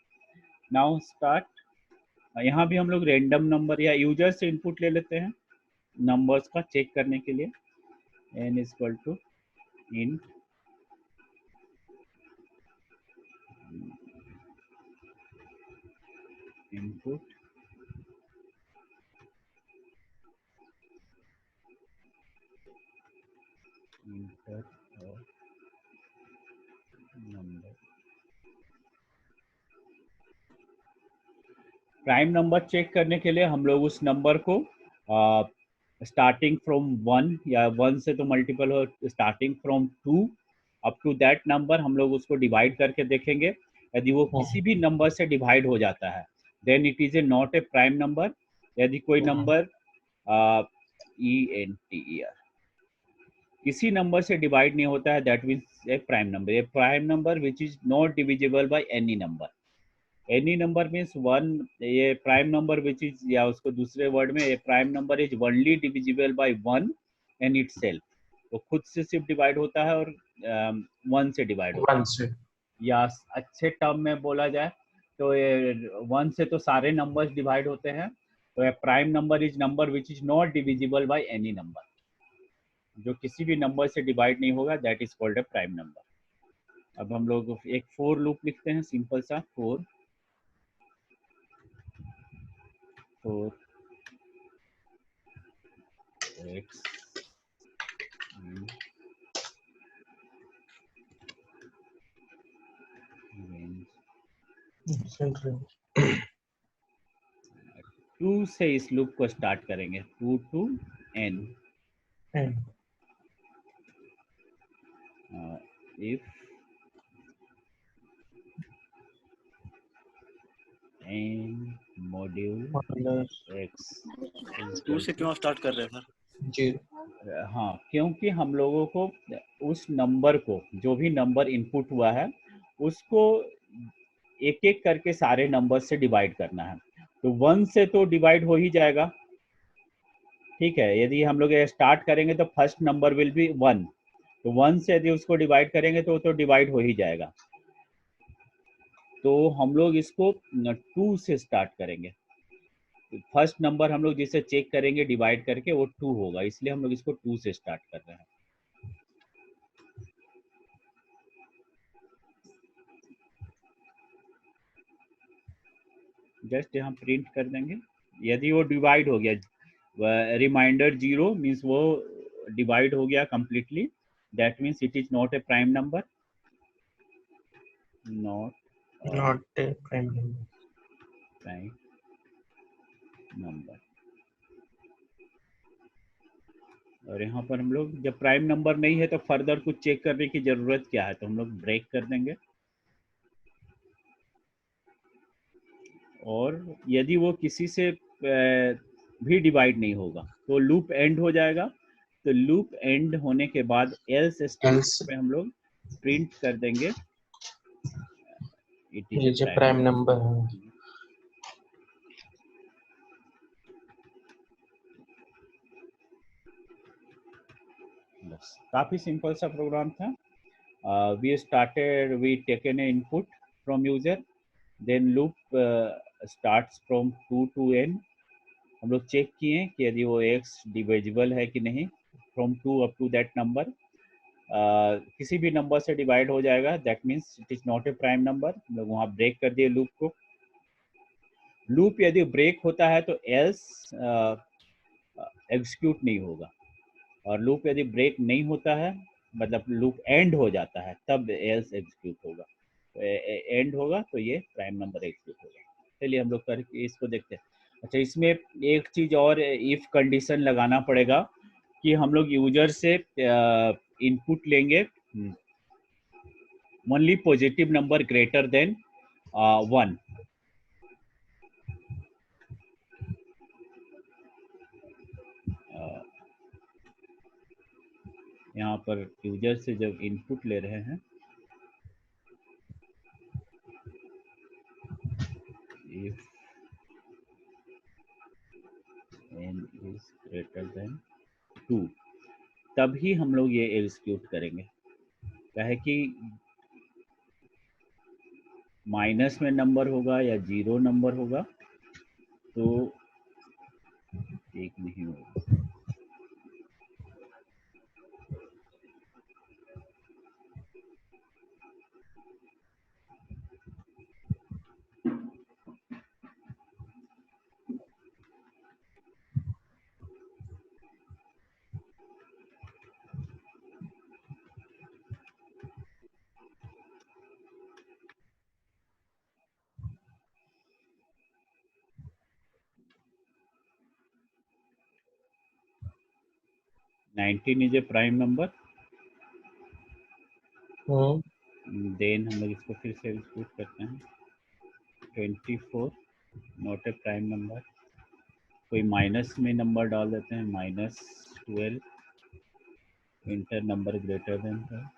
Speaker 1: Now start. यहाँ भी हम लोग रैंडम नंबर या यूजर से इनपुट ले लेते हैं नंबर्स का चेक करने के लिए। n = int input enter number. Prime number check करने के लिए हम लोग उस नंबर को स्टार्टिंग फ्रॉम 1 या 1 से तो मल्टीपल हो, starting from 2 up to that number हम लोग उसको डिवाइड करके देखेंगे। यदि वो किसी भी नंबर से डिवाइड हो जाता है then it is a not a prime number. यदि कोई नंबर ENTER किसी नंबर से डिवाइड नहीं होता है that means a prime number. A prime number which is not divisible by any number. Any number means one, ये prime number which is, या उसको दूसरे वर्ड में, ये prime number is only divisible by one and itself. तो खुद से सिर्फ डिवाइड होता है और वन से डिवाइड होता है।
Speaker 2: 1 से
Speaker 1: या अच्छे टर्म में बोला जाए तो ये वन से तो सारे नंबर्स डिवाइड होते हैं। तो a prime number is number which is not divisible by any number, जो किसी भी नंबर से डिवाइड नहीं होगा, that is called a prime number. अब हम लोग एक फोर लूप लिखते हैं, सिंपल सा फोर x टू से इस लूप को स्टार्ट करेंगे, 2 to n if n module x
Speaker 4: 2 से क्यों स्टार्ट कर रहे हैं सर?
Speaker 2: जी
Speaker 1: हाँ, क्योंकि हम लोगों को उस नंबर को, जो भी नंबर इनपुट हुआ है उसको एक एक करके सारे नंबर से डिवाइड करना है। तो 1 से तो डिवाइड हो ही जाएगा, ठीक है। यदि हम लोग स्टार्ट करेंगे तो फर्स्ट नंबर विल बी 1, तो 1 से यदि उसको डिवाइड करेंगे तो डिवाइड हो ही जाएगा। तो हम लोग इसको 2 से स्टार्ट करेंगे। फर्स्ट नंबर हम लोग जिसे चेक करेंगे डिवाइड करके वो 2 होगा, इसलिए हम लोग इसको 2 से स्टार्ट कर रहे हैं। जस्ट यहाँ प्रिंट कर देंगे। यदि वो डिवाइड हो गया, रिमाइंडर 0 मीन्स वो डिवाइड हो गया completely, that means it is not a prime number, not
Speaker 2: Not a prime number.
Speaker 1: prime number। और यहाँ पर हम लोग जब प्राइम नंबर नहीं है तो फर्दर कुछ चेक करने की जरूरत क्या है, तो हम लोग ब्रेक कर देंगे। और यदि वो किसी से भी डिवाइड नहीं होगा तो लूप एंड हो जाएगा। तो लूप एंड होने के बाद एल्स स्टेटमेंट में हम लोग प्रिंट कर देंगे इट
Speaker 2: ये
Speaker 1: इज
Speaker 2: जो प्राइम नंबर है।
Speaker 1: बस काफी सिंपल सा प्रोग्राम था। we taken an input from user, then loop starts from 2 to n। हम लोग चेक किए कि यदि वो x डिविजिबल है कि नहीं, from 2 up to that number. किसी भी नंबर से डिवाइड हो जाएगा, that means it is not a prime number. हम लोग वहाँ ब्रेक कर दिए लूप को। लूप यदि ब्रेक होता है तो एल्स एग्जीक्यूट नहीं होगा, और लूप यदि ब्रेक नहीं होता है मतलब लूप एंड हो जाता है तब एल्स एग्जीक्यूट होगा। तो एंड होगा तो ये प्राइम नंबर एग्जीक्यूट होगा। चलिए हम लोग करके इसको देखते हैं। अच्छा, इसमें एक चीज और इफ कंडीशन लगाना पड़ेगा कि हम लोग यूजर से इनपुट लेंगे only positive number greater than 1। यहाँ पर यूजर से जब इनपुट ले रहे हैं, if n is greater than 2 तभी हम लोग ये एग्जीक्यूट करेंगे। क्या है कि माइनस में नंबर होगा या 0 नंबर होगा तो एक नहीं होगा। Nineteen is a prime number. Then हम लोग इसको फिर से एग्जीक्यूट करते हैं। 24 नॉट ए प्राइम नंबर। कोई माइनस में नंबर डाल देते हैं, -12 इंटर नंबर ग्रेटर देन 12।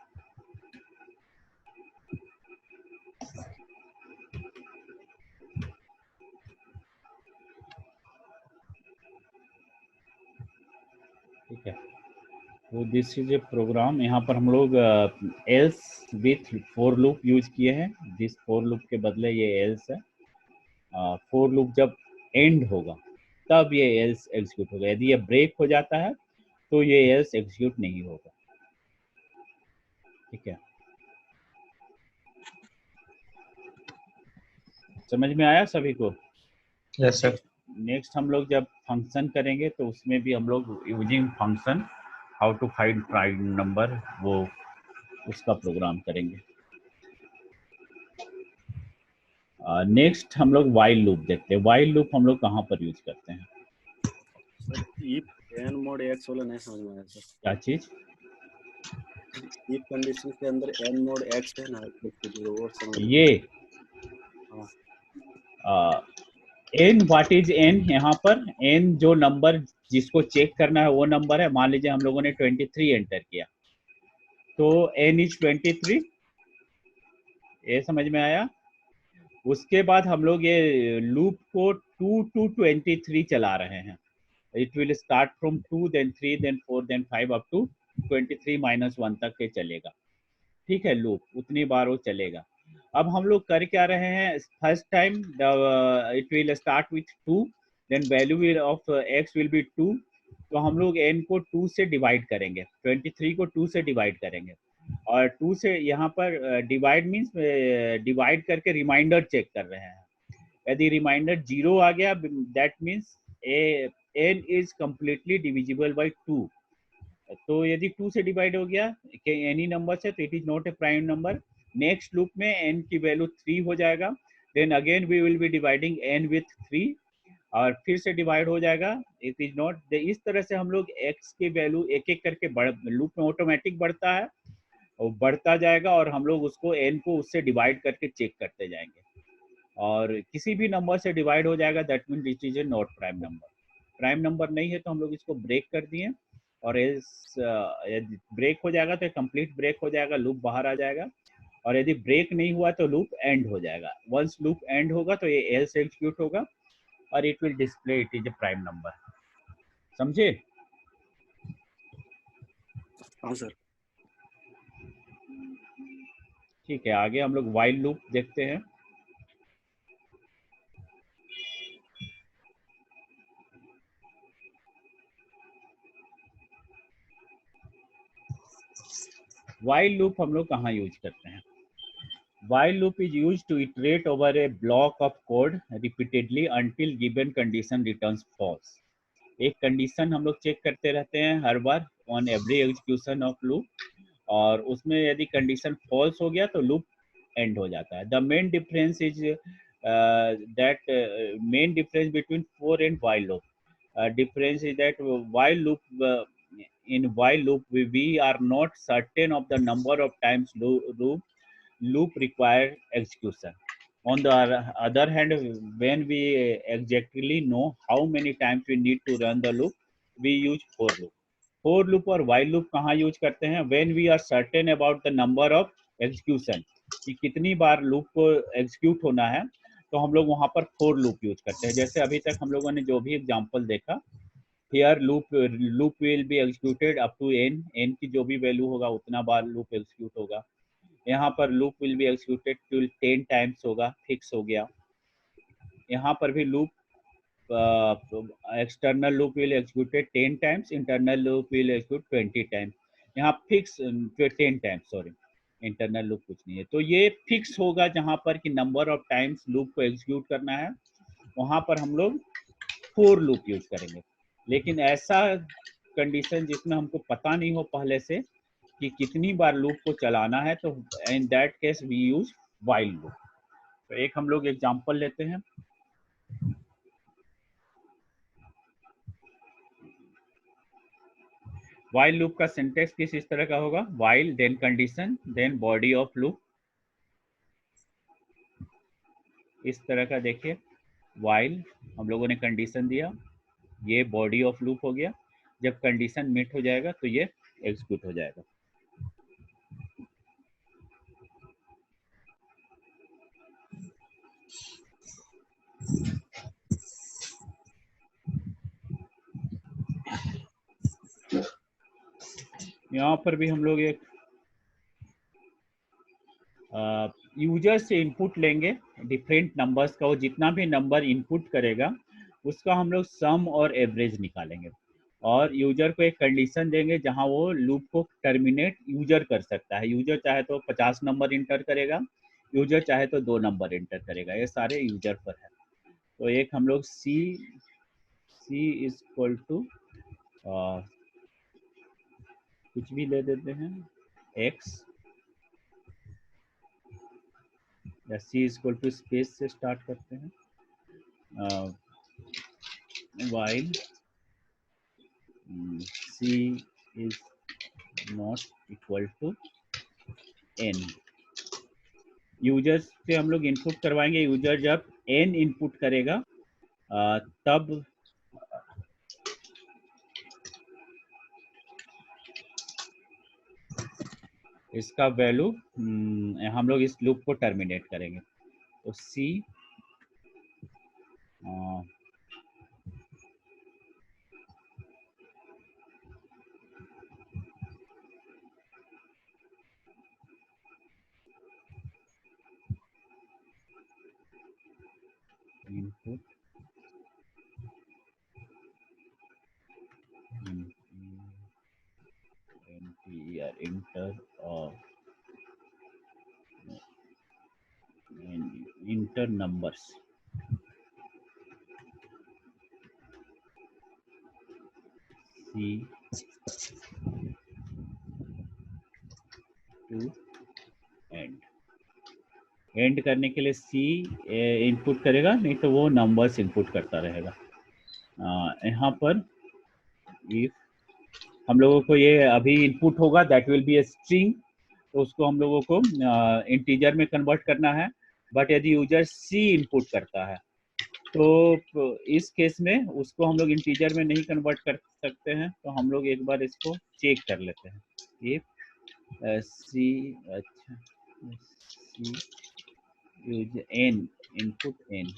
Speaker 1: ठीक है, तो दिस इज ए प्रोग्राम। यहाँ पर हम लोग else with for loop use किए हैं। जिस फॉर लूप के बदले ये एल्स है। फॉर लूप जब एंड होगा तब ये एल्स एग्जीक्यूट होगा। यदि ये ब्रेक हो जाता है तो ये एल्स एग्जीक्यूट नहीं होगा। ठीक है, समझ में आया सभी को?
Speaker 2: Yes sir.
Speaker 1: नेक्स्ट हम लोग जब फंक्शन करेंगे तो उसमें भी हम लोग using function how to find prime number, वो उसका प्रोग्राम करेंगे। नेक्स्ट हम लोग वाइल लूप देखते हैं। वाइल लूप हम लोग कहाँ पर यूज करते हैं?
Speaker 4: Sir if n mod x वाला नहीं समझ में आया सर।
Speaker 1: क्या चीज?
Speaker 4: इफ कंडीशन के अंदर n mod x है ना, तो वो समझ
Speaker 1: ये
Speaker 4: हाँ।
Speaker 1: n what is n? यहाँ पर n जो नंबर जिसको चेक करना है वो नंबर है। मान लीजिए हम लोगों ने 23 एंटर किया तो n इज 23। ये समझ में आया? उसके बाद हम लोग ये लूप को 2 to 23 चला रहे हैं। It will start from 2 then 3 then 4 then 5 up to 23 - 1 तक के चलेगा। ठीक है, लूप उतनी बार वो चलेगा। अब हम लोग कर क्या रहे हैं? First time it will start with 2 then value of x will be 2। तो हम लोग n को 2 से डिवाइड करेंगे, 23 को 2 से डिवाइड करेंगे। और 2 से यहाँ पर डिवाइड मीन्स डिवाइड करके रिमाइंडर चेक कर रहे हैं। यदि रिमाइंडर 0 आ गया that means n is completely divisible by 2। तो यदि 2 से डिवाइड हो गया कि एनी नंबर से, तो it is not a prime number. Next loop में n की वैल्यू 3 हो जाएगा, then again we will be dividing n with 3 और फिर से डिवाइड हो जाएगा, इट इज नॉट। इस तरह से हम लोग x की वैल्यू एक एक करके लूप में ऑटोमेटिक बढ़ता है और बढ़ता जाएगा, और हम लोग उसको n को उससे डिवाइड करके चेक करते जाएंगे, और किसी भी नंबर से डिवाइड हो जाएगा, that mean it is a not prime number. Prime number नहीं है तो हम लोग इसको ब्रेक कर दिए, और यदि ब्रेक हो जाएगा तो कंप्लीट ब्रेक हो जाएगा, लूप बाहर आ जाएगा, और यदि ब्रेक नहीं हुआ तो लूप एंड हो जाएगा। वंस लूप एंड होगा तो ये एल्स एग्जीक्यूट होगा और it will display it is a prime number. समझे?
Speaker 4: हाँ सर।
Speaker 1: ठीक है, आगे हम लोग व्हाइल लूप देखते हैं। व्हाइल लूप हम लोग कहाँ यूज करते हैं? While loop is used to iterate over a block of code repeatedly until given condition returns false. एक कंडीशन हम लोग चेक करते रहते हैं हर बार on every execution of loop, और उसमें यदि कंडीशन फॉल्स हो गया तो लूप एंड हो जाता है। The main difference is that main difference between four and while loop. Difference is that while loop in while loop we are not certain of the number of times loop require execution. On the other hand, when we exactly know how many times we need to run the loop, we use for loop. For loop और while loop कहाँ use करते हैं? When we are certain about the number of execution, कि कितनी बार loop को execute होना है, तो हम लोग वहाँ पर for loop यूज करते हैं। जैसे अभी तक हम लोगों ने जो भी एग्जांपल देखा, here loop will be executed up to n की जो भी वैल्यू होगा उतना बार लूप एग्जीक्यूट होगा। यहाँ पर loop will be executed till 10 times होगा, फिक्स हो गया। यहाँ पर भी loop external loop will executed 10 times, internal loop will execute 20 times. यहाँ fix 10 times, sorry, internal loop कुछ नहीं है। तो ये फिक्स होगा जहाँ पर कि नंबर ऑफ टाइम्स लूप को एग्जीक्यूट करना है, वहाँ पर हम लोग फोर लूप यूज करेंगे। लेकिन ऐसा कंडीशन जिसमें हमको पता नहीं हो पहले से कि कितनी बार लूप को चलाना है, तो in that case we use while loop. तो एक हम लोग एग्जांपल लेते हैं। व्हाइल लूप का सिंटेक्स किस इस तरह का होगा? While then condition then body of loop, इस तरह का। देखिए, व्हाइल हम लोगों ने कंडीशन दिया, ये बॉडी ऑफ लूप हो गया। जब कंडीशन मीट हो जाएगा तो ये एग्जीक्यूट हो जाएगा। यहाँ पर भी हम लोग एक यूजर से इनपुट लेंगे डिफरेंट नंबर्स का, वो जितना भी नंबर इनपुट करेगा उसका हम लोग सम और एवरेज निकालेंगे, और यूजर को एक कंडीशन देंगे जहां वो लूप को टर्मिनेट यूजर कर सकता है। यूजर चाहे तो 50 नंबर इंटर करेगा, यूजर चाहे तो 2 नंबर इंटर करेगा, ये सारे यूजर पर है। तो एक हम लोग सी इज इक्वल टू कुछ भी ले देते हैं, एक्स, या सी इज इक्वल टू स्पेस से स्टार्ट करते हैं, while c is not equal to n। User से हम लोग इनपुट करवाएंगे, यूजर जब n इनपुट करेगा तब इसका वैल्यू हम लोग इस लूप को टर्मिनेट करेंगे। तो c input enter enter numbers, c to end. End करने के लिए सी इनपुट करेगा, नहीं तो वो नंबर्स इनपुट करता रहेगा। यहाँ पर इफ हम लोगों को ये अभी इनपुट होगा that will be a string, तो उसको हम लोगों को इंटीजर में कन्वर्ट करना है। बट यदि यूजर सी इनपुट करता है तो इस केस में उसको हम लोग इंटीजर में नहीं कन्वर्ट कर सकते हैं, तो हम लोग एक बार इसको चेक कर लेते हैं। इफ सी, अच्छा C use N, input N,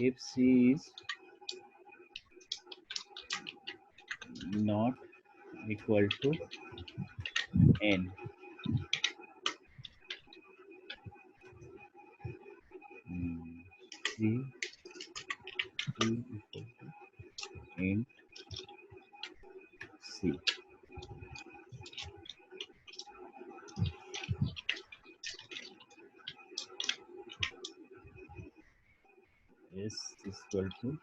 Speaker 1: if C is not equal to n, c equal to int c, s is equal to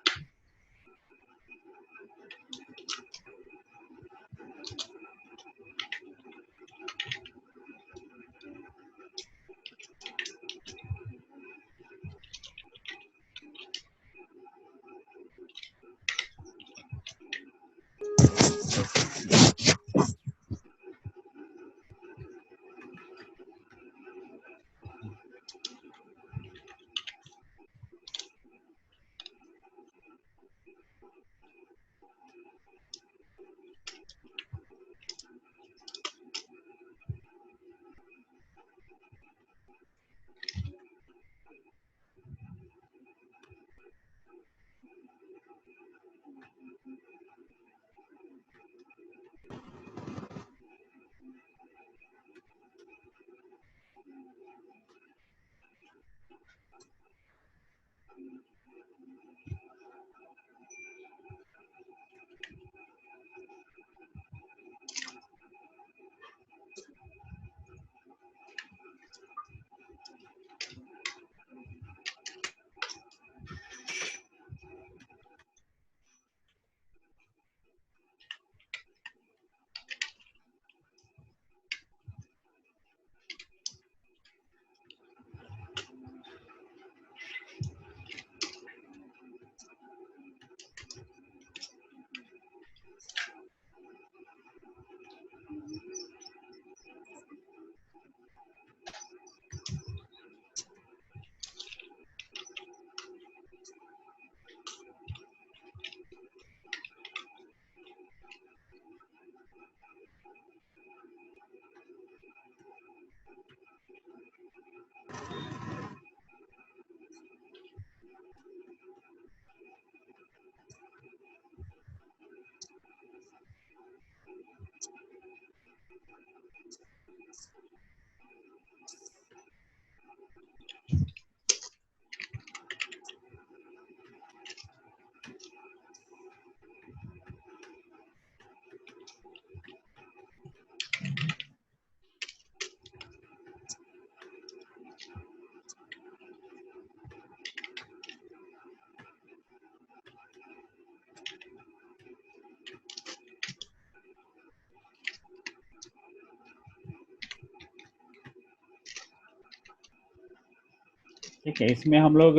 Speaker 1: ठीक है। इसमें हम लोग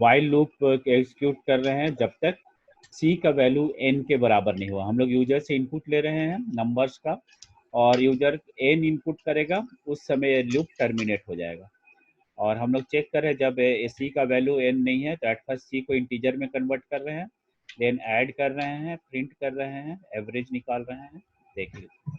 Speaker 1: वाइल लूप एग्जीक्यूट कर रहे हैं जब तक c का वैल्यू n के बराबर नहीं हुआ। हम लोग यूजर से इनपुट ले रहे हैं नंबर्स का, और यूजर n इनपुट करेगा उस समय लूप टर्मिनेट हो जाएगा। और हम लोग चेक कर रहे हैं जब c का वैल्यू n नहीं है तो एट फर्स्ट c को इंटीजर में कन्वर्ट कर रहे हैं, देन ऐड कर रहे हैं, प्रिंट कर रहे हैं, एवरेज निकाल रहे हैं। देख लीजिए।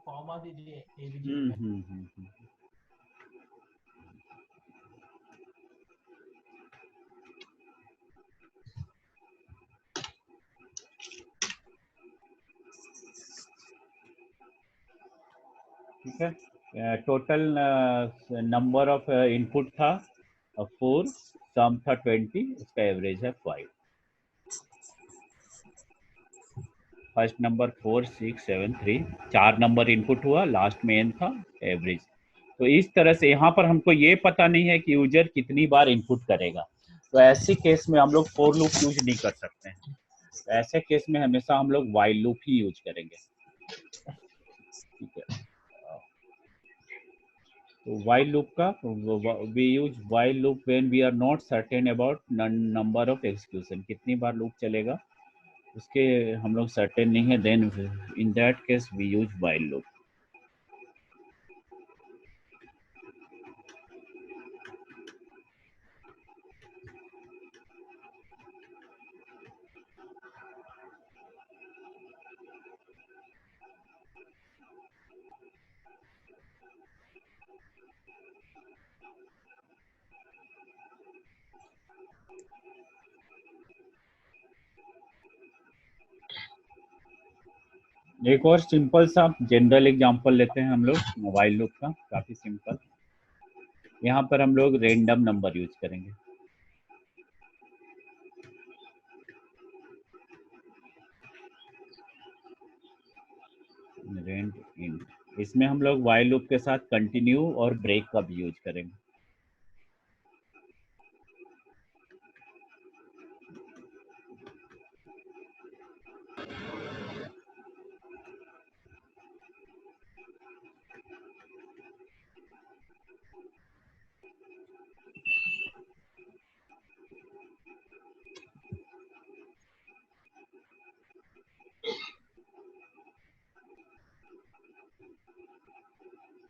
Speaker 5: कॉमा दीजिए ए भी
Speaker 1: ठीक है। टोटल नंबर ऑफ इनपुट था 4, सम था 20, उसका एवरेज है 5। फर्स्ट नंबर 4 6 7 3, 4 नंबर इनपुट हुआ, लास्ट में n था, एवरेज। तो इस तरह से यहाँ पर हमको ये पता नहीं है कि यूजर कितनी बार इनपुट करेगा, तो ऐसे केस में हम लोग फॉर लूप यूज नहीं कर सकते हैं। तो ऐसे केस में हमेशा हम लोग व्हाइल लूप ही यूज करेंगे। ठीक है, तो व्हाइल लूप का we use while loop when we are not certain about number of execution, कितनी बार लूप चलेगा उसके हम लोग सर्टेन नहीं है, then in that case we use while loop. एक और सिंपल सा जनरल एग्जांपल लेते हैं हम लोग व्हाइल लूप का, काफी सिंपल। यहाँ पर हम लोग रैंडम नंबर यूज करेंगे। रेंड इन, इसमें हम लोग व्हाइल लूप के साथ कंटिन्यू और ब्रेक का भी यूज करेंगे।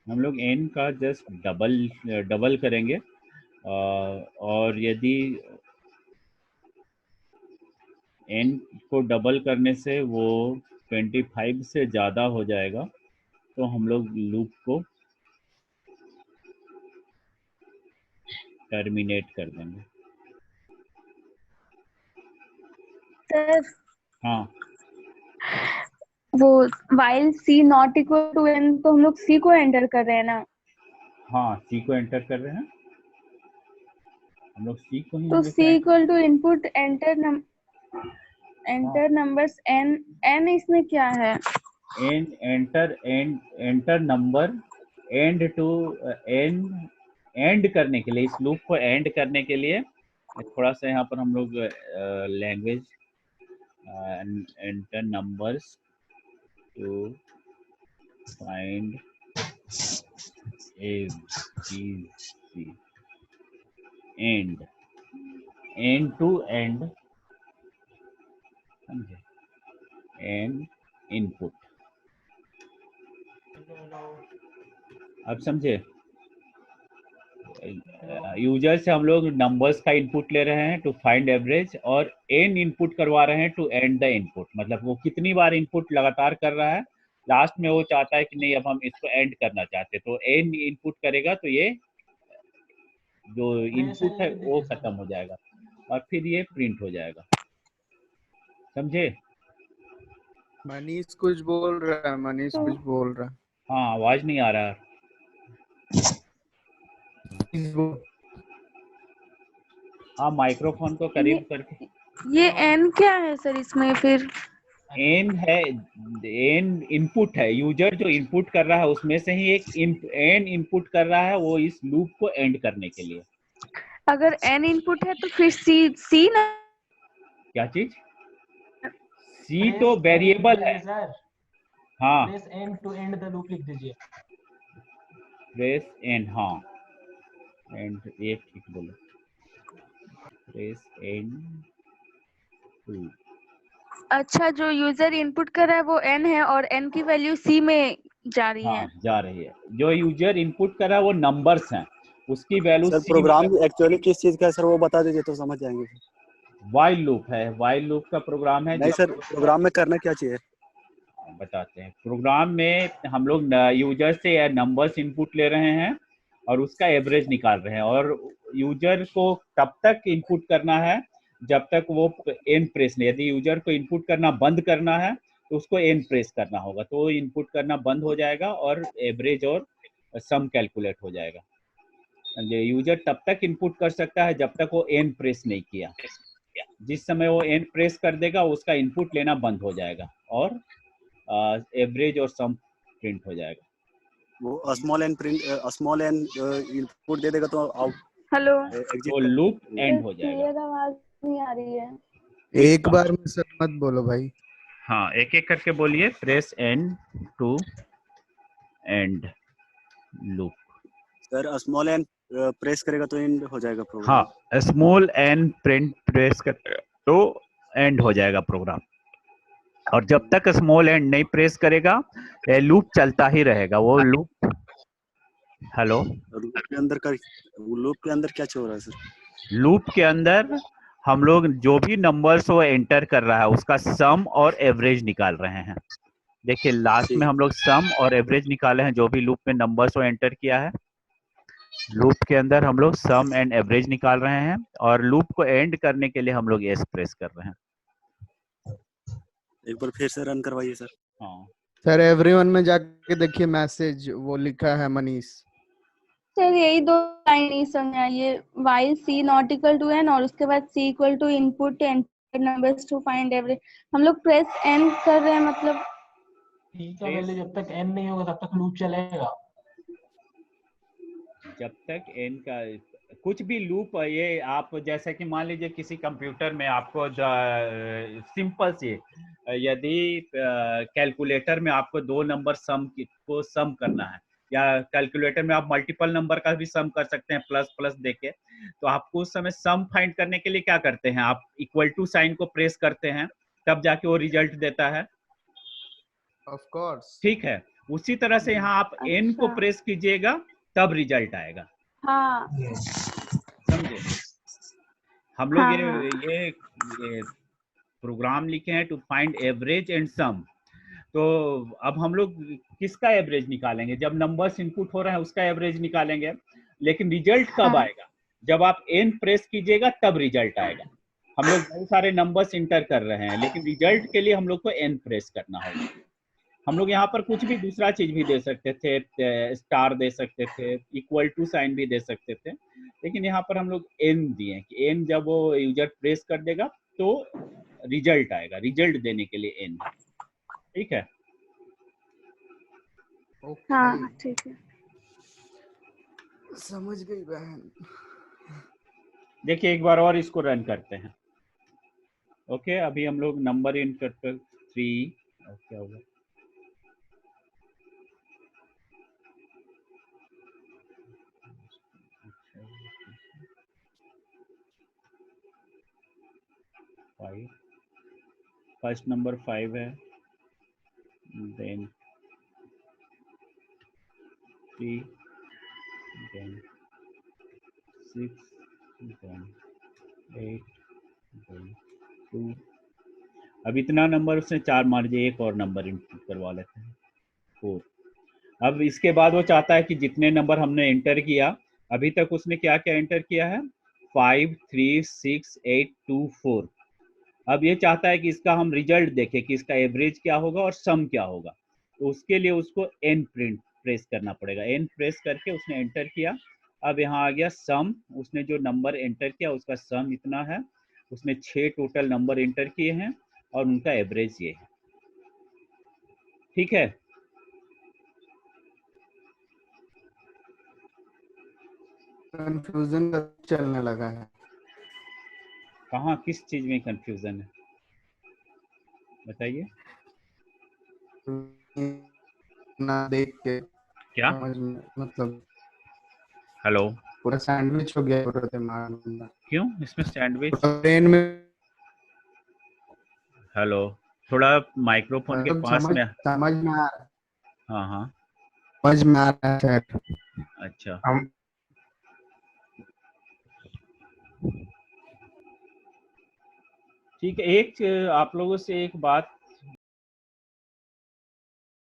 Speaker 1: हम लोग n का जस्ट डबल करेंगे, और यदि n को डबल करने से वो 25 से ज़्यादा हो जाएगा तो हम लोग लूप को टर्मिनेट कर देंगे।
Speaker 3: सर
Speaker 1: हाँ,
Speaker 3: वो while c not equal to n, तो हम लोग c को एंटर कर रहे हैं ना,
Speaker 1: हाँ c को एंटर कर रहे हैं हम लोग, c को ही
Speaker 3: तो
Speaker 1: हमेशा
Speaker 3: c equal to input enter numbers n इसमें क्या है?
Speaker 1: Enter number end to end करने के लिए, इस लूप को एंड करने के लिए थोड़ा सा यहाँ पर हम लोग language enter numbers to find A B C, and to end, समझे, एंड इनपुट। अब समझे, यूजर से हम लोग नंबर्स का इनपुट ले रहे हैं टू फाइंड एवरेज, और n इनपुट करवा रहे हैं टू एंड द इनपुट, मतलब वो कितनी बार इनपुट लगातार कर रहा है, लास्ट में वो चाहता है कि नहीं अब हम इसको एंड करना चाहते हैं, तो n इनपुट करेगा तो ये जो इनपुट है वो खत्म हो जाएगा और फिर ये प्रिंट हो जाएगा। समझे?
Speaker 5: मनीष कुछ बोल रहा है, मनीष कुछ बोल रहा है।
Speaker 1: हाँ, आवाज नहीं आ रहा है। हाँ, माइक्रोफोन को करीब करके।
Speaker 3: ये n क्या है सर इसमें फिर?
Speaker 1: n है, n इनपुट है, यूजर जो इनपुट कर रहा है उसमें से ही एक n इनपुट कर रहा है वो इस लूप को एंड करने के लिए।
Speaker 3: अगर n इनपुट है तो फिर c ना?
Speaker 1: क्या चीज? c तो वेरिएबल है
Speaker 6: सर।
Speaker 1: हाँ,
Speaker 6: press n to end the loop लिख दीजिए।
Speaker 1: प्रेस एन, हाँ एंड, ये ठीक बोलो, प्रेस एन टू।
Speaker 3: अच्छा, जो यूजर इनपुट कर रहा है वो n है और n की वैल्यू c में जा रही है।
Speaker 1: हाँ, जा रही है। जो यूजर इनपुट कर रहा है वो नंबर्स हैं, उसकी वैल्यू
Speaker 4: सर प्रोग्राम एक्चुअली किस चीज का है सर, वो बता दीजिए तो समझ जाएंगे।
Speaker 1: व्हाइल लूप है, व्हाइल लूप का प्रोग्राम है।
Speaker 4: नहीं सर, प्रोग्राम में करना क्या चाहिए?
Speaker 1: बताते हैं। प्रोग्राम में हम लोग यूजर से या नंबर्स इनपुट ले रहे हैं और उसका एवरेज निकाल रहे हैं, और यूजर को तब तक इनपुट करना है जब तक वो एन प्रेस नहीं, यदि यूजर को इनपुट करना बंद करना है तो उसको एन प्रेस करना होगा, तो इनपुट करना बंद हो जाएगा और एवरेज और सम कैलकुलेट हो जाएगा। यूजर तब तक इनपुट कर सकता है जब तक वो एन प्रेस नहीं किया। जिस समय वो एन प्रेस कर देगा उसका इनपुट लेना बंद हो जाएगा और एवरेज और सम प्रिंट हो जाएगा।
Speaker 4: वो स्मॉल एन इनपुट दे देगा तो आउट
Speaker 3: हेलो,
Speaker 4: एग्जिट
Speaker 1: तो लूप एंड हो जाएगा।
Speaker 3: क्लियर आवाज नहीं आ रही है।
Speaker 5: एक बार में सब मत बोलो भाई।
Speaker 1: हाँ, एक एक करके बोलिए। Press n to end loop.
Speaker 4: Sir small n press करेगा तो एंड हो जाएगा प्रोग्राम।
Speaker 1: हाँ, स्मॉल एन प्रिंट प्रेस करेगा तो एंड हो जाएगा प्रोग्राम, और जब तक स्मॉल एंड नहीं प्रेस करेगा लूप चलता ही रहेगा। वो लूप, हेलो,
Speaker 4: लूप के अंदर क्या चल रहा है सर?
Speaker 1: लूप के अंदर हम लोग जो भी नंबर्स वो एंटर कर रहा है उसका सम और एवरेज निकाल रहे हैं। देखिए लास्ट में हम लोग सम और एवरेज निकाले हैं, जो भी लूप में नंबर्स वो एंटर किया है। लूप के अंदर हम लोग सम एंड एवरेज निकाल रहे हैं, और लूप को एंड करने के लिए हम लोग एस प्रेस कर रहे हैं।
Speaker 4: एक बार फिर से रन करवाइए सर।
Speaker 1: हाँ
Speaker 5: सर एवरीवन में जाके देखिए मैसेज वो लिखा है मनीष।
Speaker 3: सर यही दो लाइन नहीं समझा, ये while c not equal to n और उसके बाद c equal to input enter numbers to find average, हम लोग प्रेस n कर रहे हैं, मतलब
Speaker 6: c का वैल्यू जब तक n नहीं होगा तब तक लूप चलेगा।
Speaker 1: जब तक एन का कुछ भी लूप, ये आप जैसे कि मान लीजिए किसी कंप्यूटर में आपको सिंपल से, यदि कैलकुलेटर में आपको दो नंबर सम को सम करना है, या कैलकुलेटर में आप मल्टीपल नंबर का भी सम कर सकते हैं प्लस प्लस देके, तो आपको उस समय सम फाइंड करने के लिए क्या करते हैं, आप इक्वल टू साइन को प्रेस करते हैं, तब जाके वो रिजल्ट देता है।
Speaker 5: Of course.
Speaker 1: ठीक है, उसी तरह से यहाँ आप एन को प्रेस कीजिएगा तब रिजल्ट आएगा।
Speaker 3: हाँ
Speaker 1: समझे? हम लोग
Speaker 3: हाँ,
Speaker 1: ये प्रोग्राम लिखे हैं to find average and sum. तो अब हम लोग किसका एवरेज निकालेंगे? जब नंबर्स इनपुट हो रहे हैं उसका एवरेज निकालेंगे, लेकिन रिजल्ट कब
Speaker 3: हाँ।
Speaker 1: आएगा? जब आप एन प्रेस कीजिएगा तब रिजल्ट आएगा। हम लोग बहुत सारे नंबर्स इंटर कर रहे हैं, लेकिन रिजल्ट के लिए हम लोग को एन प्रेस करना होगा। हम लोग यहाँ पर कुछ भी दूसरा चीज भी दे सकते थे, स्टार दे सकते थे, इक्वल टू साइन भी दे सकते थे, लेकिन यहाँ पर हम लोग एन दिए कि एन जब वो यूजर प्रेस कर देगा तो रिजल्ट आएगा, रिजल्ट देने के लिए एन। ठीक है?
Speaker 3: हाँ ठीक है,
Speaker 5: समझ गई बहन।
Speaker 1: देखिए एक बार और इसको रन करते हैं। ओके, अभी हम लोग नंबर इन करते 3, क्या होगा, फर्स्ट नंबर 5 है, देन 3, देन 6, देन 8, देन 2। अब इतना नंबर उसने 4 मार दिए, एक और नंबर इनपुट करवा लेते हैं 4। अब इसके बाद वो चाहता है कि जितने नंबर हमने एंटर किया अभी तक, उसने क्या क्या एंटर किया है, 5, 3, 6, 8, 2, 4। अब ये चाहता है कि इसका हम रिजल्ट देखें कि इसका एवरेज क्या होगा और सम क्या होगा। तो उसके लिए उसको एन प्रेस करना पड़ेगा। एन प्रेस करके उसने एंटर किया, अब यहाँ आ गया सम। उसने जो नंबर एंटर किया उसका सम इतना है। उसने 6 टोटल नंबर एंटर किए हैं और उनका एवरेज ये है। ठीक है?
Speaker 5: कंफ्यूजन चलने लगा है।
Speaker 1: कहाँ, किस चीज में कंफ्यूजन है बताइए?
Speaker 5: ना देख के
Speaker 1: क्या?
Speaker 5: समझ में, मतलब
Speaker 1: हेलो,
Speaker 5: पूरा सैंडविच हो गया पूरा दिमाग में।
Speaker 1: क्यों इसमें सैंडविच?
Speaker 5: ब्रेन में
Speaker 1: हेलो, थोड़ा माइक्रोफोन के
Speaker 5: मतलब
Speaker 1: पास में।
Speaker 5: समझ में आ रहा है,
Speaker 1: हाँ हाँ,
Speaker 5: समझ में आ रहा है सर।
Speaker 1: अच्छा।
Speaker 2: हम
Speaker 1: ठीक है, एक आप लोगों से एक बात